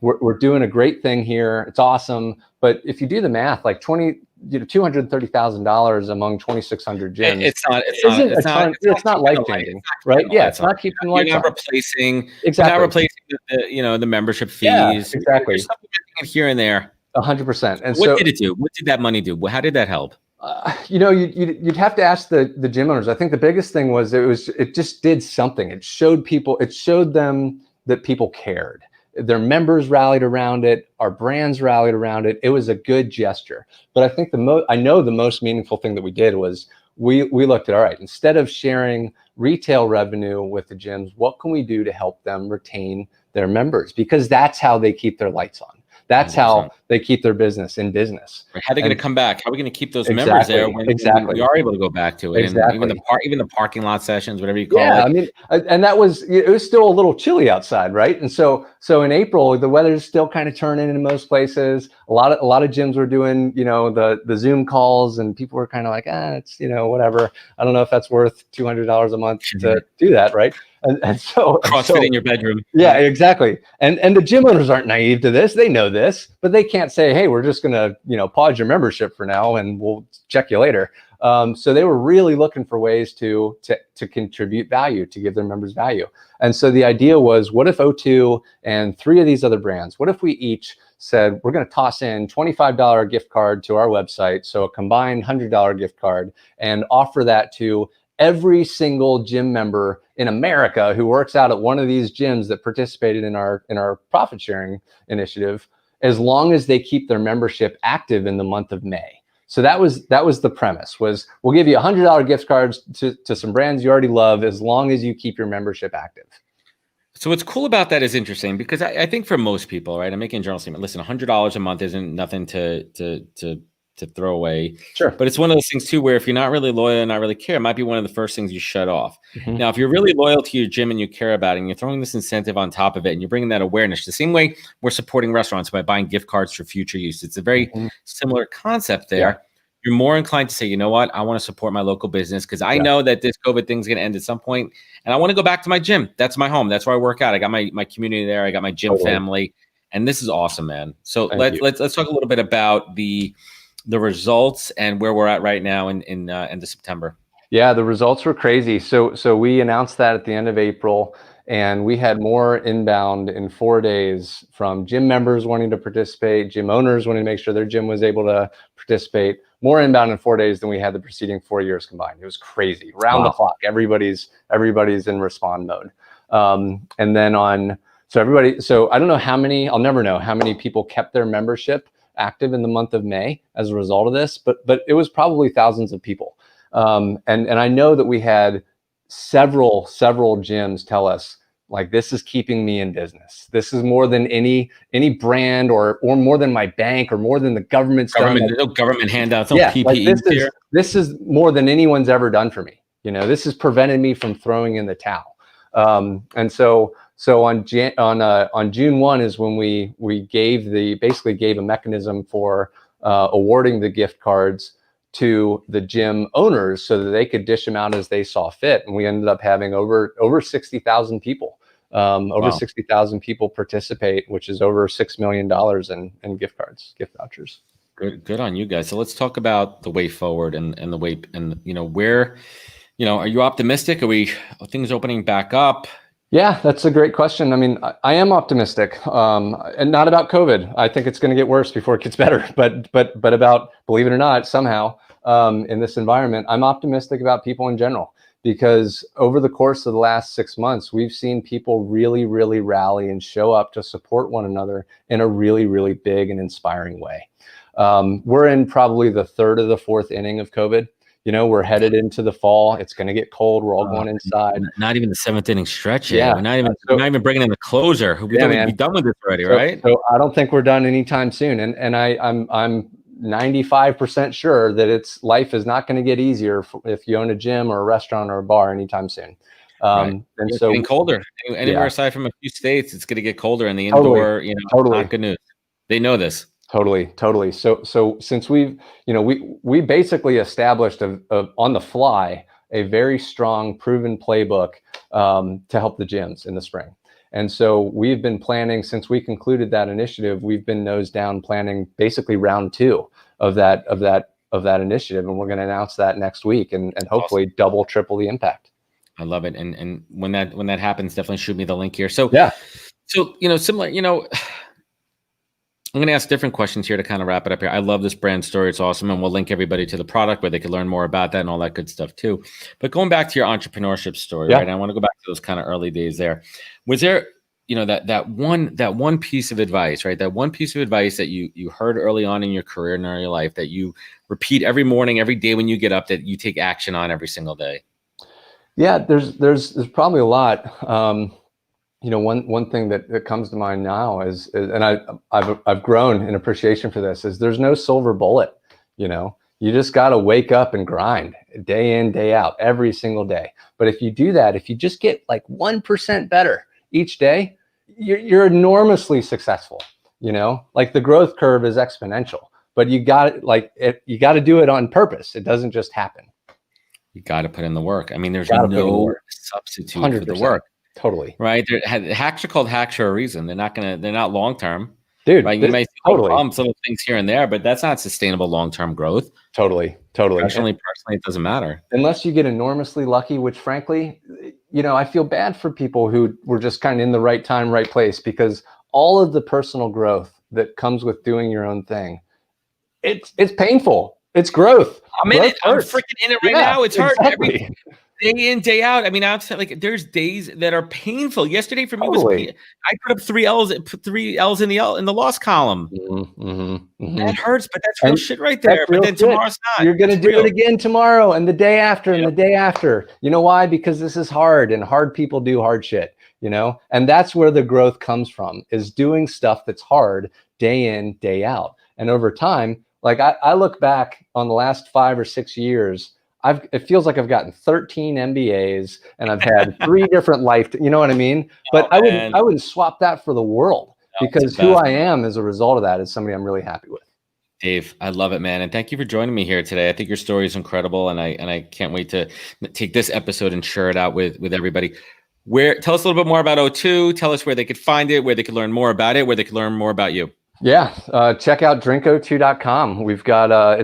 we're doing a great thing here. It's awesome. But if you do the math, like $230,000 among 2,600 gyms, it's not life changing, right? Yeah, it's not keeping life. You're not replacing the membership fees. Yeah, exactly. You're supplementing it here and there. 100%. And what did it do? What did that money do? How did that help? You'd have to ask the gym owners. I think the biggest thing was it just did something. It showed them that people cared. Their members rallied around it. Our brands rallied around it. It was a good gesture. But I think the most meaningful thing that we did was we looked at, all right, instead of sharing retail revenue with the gyms, what can we do to help them retain their members? Because that's how they keep their lights on. That's 100%. How they keep their business in business. How are they going to come back? How are we going to keep those members there when we are able to go back to it? Exactly. And even the parking lot sessions, whatever you call it. Yeah, I mean, and it was still a little chilly outside, right? And so in April, the weather's still kind of turning in most places. A lot of gyms were doing, the Zoom calls, and people were kind of like, it's whatever. I don't know if that's worth $200 a month to do that, right? And so CrossFit in your bedroom. Yeah, exactly. And the gym owners aren't naive to this. They know this, but they can't say, hey, we're just going to, pause your membership for now and we'll check you later. So they were really looking for ways to contribute value, to give their members value. And so the idea was, what if O2 and 3 of these other brands, what if we each said, we're going to toss in $25 gift card to our website, so a combined $100 gift card, and offer that to every single gym member in America who works out at one of these gyms that participated in our profit sharing initiative, as long as they keep their membership active in the month of May. So that was the premise, was we'll give you $100 gift cards to some brands you already love, as long as you keep your membership active. So what's cool about that is interesting, because I think for most people, right, I'm making a general statement. Listen, $100 a month isn't nothing to throw away. Sure. But it's one of those things too, where if you're not really loyal and not really care, it might be one of the first things you shut off. Mm-hmm. Now, if you're really loyal to your gym and you care about it, and you're throwing this incentive on top of it, and you're bringing that awareness, the same way we're supporting restaurants by buying gift cards for future use. It's a very similar concept there. Yeah. You're more inclined to say, you know what, I want to support my local business, because I know that this COVID thing's going to end at some point, and I want to go back to my gym. That's my home. That's where I work out. I got my community there. I got my gym family, and this is awesome, man. So let's talk a little bit about the results and where we're at right now in the September. Yeah, the results were crazy. So we announced that at the end of April, and we had more inbound in 4 days from gym members wanting to participate, gym owners wanting to make sure their gym was able to participate. More inbound in 4 days than we had the preceding 4 years combined. It was crazy. Round the clock, everybody's in respond mode. And then so I don't know how many, I'll never know how many people kept their membership active in the month of May as a result of this, but it was probably thousands of people. And I know that we had several gyms tell us, Like, this is keeping me in business. This is more than any brand or more than my bank or more than the government's done. No government handouts, no Yeah, like PPE this is more than anyone's ever done for me. You know, this has prevented me from throwing in the towel. And so on June 1 is when we basically gave a mechanism for awarding the gift cards to the gym owners so that they could dish them out as they saw fit. And we ended up having over 60,000 people, Wow. 60,000 people participate, which is over $6 million in gift vouchers. Good on you guys. So let's talk about the way forward and the way, and where, are you optimistic? Are things opening back up? Yeah, that's a great question. I mean, I am optimistic, and not about COVID. I think it's going to get worse before it gets better. But about, believe it or not, somehow in this environment, I'm optimistic about people in general, because over the course of the last 6 months, we've seen people really, really rally and show up to support one another in a really, really big and inspiring way. We're in probably the third or the fourth inning of COVID. We're headed into the fall. It's going to get cold. We're all going inside. Not even the seventh inning stretch yet. Yeah. We're not even bringing in the closer. We'd be done with this already, right? So I don't think we're done anytime soon. And I'm 95% sure that life is not going to get easier if you own a gym or a restaurant or a bar anytime soon. Right. And it's getting colder. Anywhere aside from a few states, it's going to get colder in the indoor. Totally. Not good news. They know this. Totally. So since we basically established on the fly a very strong, proven playbook to help the gyms in the spring. And so we've been planning, since we concluded that initiative, we've been nose down planning basically round 2 of that initiative, and we're going to announce that next week, and hopefully awesome. Double, triple the impact. I love it. And when that happens, definitely shoot me the link here. So yeah. So similar, I'm going to ask different questions here to kind of wrap it up here. I love this brand story. It's awesome. And we'll link everybody to the product where they can learn more about that and all that good stuff too. But going back to your entrepreneurship story, right? I want to go back to those kind of early days there. Was there, that one piece of advice, right? That one piece of advice that you heard early on in your career and in your life that you repeat every morning, every day when you get up, that you take action on every single day? Yeah, there's probably a lot. One thing that comes to mind now is and I've grown in appreciation for this, is there's no silver bullet. You just got to wake up and grind day in, day out, every single day. But if you do that, if you just get like 1% better each day, you're enormously successful. Like the growth curve is exponential, but you got to do it on purpose. It doesn't just happen. You got to put in the work. I mean, there's no substitute 100%. For the work. Totally. Right. Hacks are called hacks for a reason. They're not long-term. Dude, right? You may see bumps, little things here and there, but that's not sustainable long-term growth. Totally. Personally, it doesn't matter. Unless you get enormously lucky, which frankly, I feel bad for people who were just kind of in the right time, right place, because all of the personal growth that comes with doing your own thing, it's painful. It's growth. I'm in it. I'm freaking in it right now. It's hard. Exactly. Day in, day out. I mean, outside, like there's days that are painful. Yesterday for me was I put up 3 L's in the loss column. Mm-hmm. That hurts, but that's real shit right there. But then tomorrow's not. You're gonna do it again tomorrow and the day after and the day after. You know why? Because this is hard, and hard people do hard shit. And that's where the growth comes from, is doing stuff that's hard day in, day out. And over time, like I look back on the last 5 or 6 years, it feels like I've gotten 13 MBAs and I've had 3 different life. You know what I mean? But I wouldn't swap that for the world, because who I am as a result of that is somebody I'm really happy with. Dave, I love it, man. And thank you for joining me here today. I think your story is incredible. And I can't wait to take this episode and share it out with everybody. Tell us a little bit more about O2. Tell us where they could find it, where they could learn more about it, where they could learn more about you. Yeah, check out drinko2.com. We've got I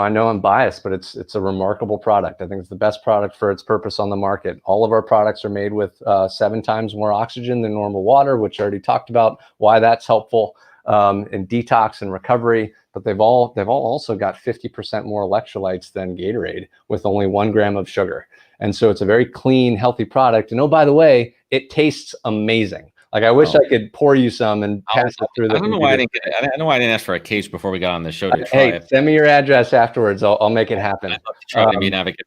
know I'm biased, but it's a remarkable product. I think it's the best product for its purpose on the market. All of our products are made with 7 times more oxygen than normal water, which I already talked about why that's helpful in detox and recovery. But they've all also got 50% more electrolytes than Gatorade, with only 1 gram of sugar. And so it's a very clean, healthy product. And oh, by the way, it tastes amazing. Like, I wish I could pour you some and pass it through. I don't know why I didn't get it. I don't know why I didn't ask for a case before we got on the show to try it. Send me your address afterwards. I'll make it happen. I'd love to try to be an advocate.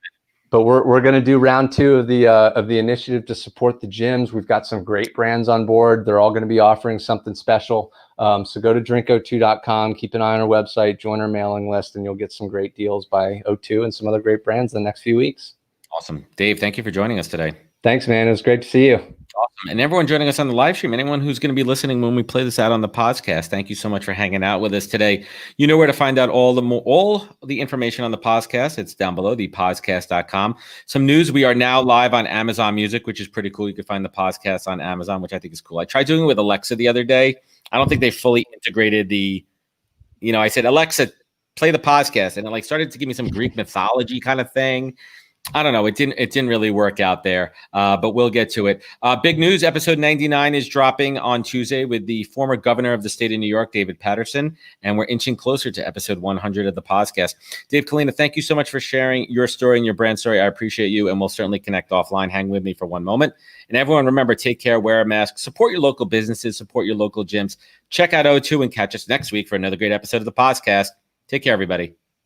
But we're going to do round 2 of the initiative to support the gyms. We've got some great brands on board. They're all going to be offering something special. So go to drinko2.com, keep an eye on our website, join our mailing list, and you'll get some great deals by O2 and some other great brands in the next few weeks. Awesome. Dave, thank you for joining us today. Thanks, man. It was great to see you. Awesome. And everyone joining us on the live stream, anyone who's going to be listening when we play this out on the podcast, thank you so much for hanging out with us today. You know where to find out all the information on the podcast. It's down below, thepodcast.com. Some news, we are now live on Amazon Music, which is pretty cool. You can find the podcast on Amazon, which I think is cool. I tried doing it with Alexa the other day. I don't think they fully integrated I said, Alexa, play the podcast. And it started to give me some Greek mythology kind of thing. I don't know. It didn't really work out there, but we'll get to it. Big news, episode 99 is dropping on Tuesday with the former governor of the state of New York, David Patterson, and we're inching closer to episode 100 of the podcast. Dave, Colina, thank you so much for sharing your story and your brand story. I appreciate you, and we'll certainly connect offline. Hang with me for one moment. And everyone, remember, take care, wear a mask, support your local businesses, support your local gyms. Check out O2 and catch us next week for another great episode of the podcast. Take care, everybody.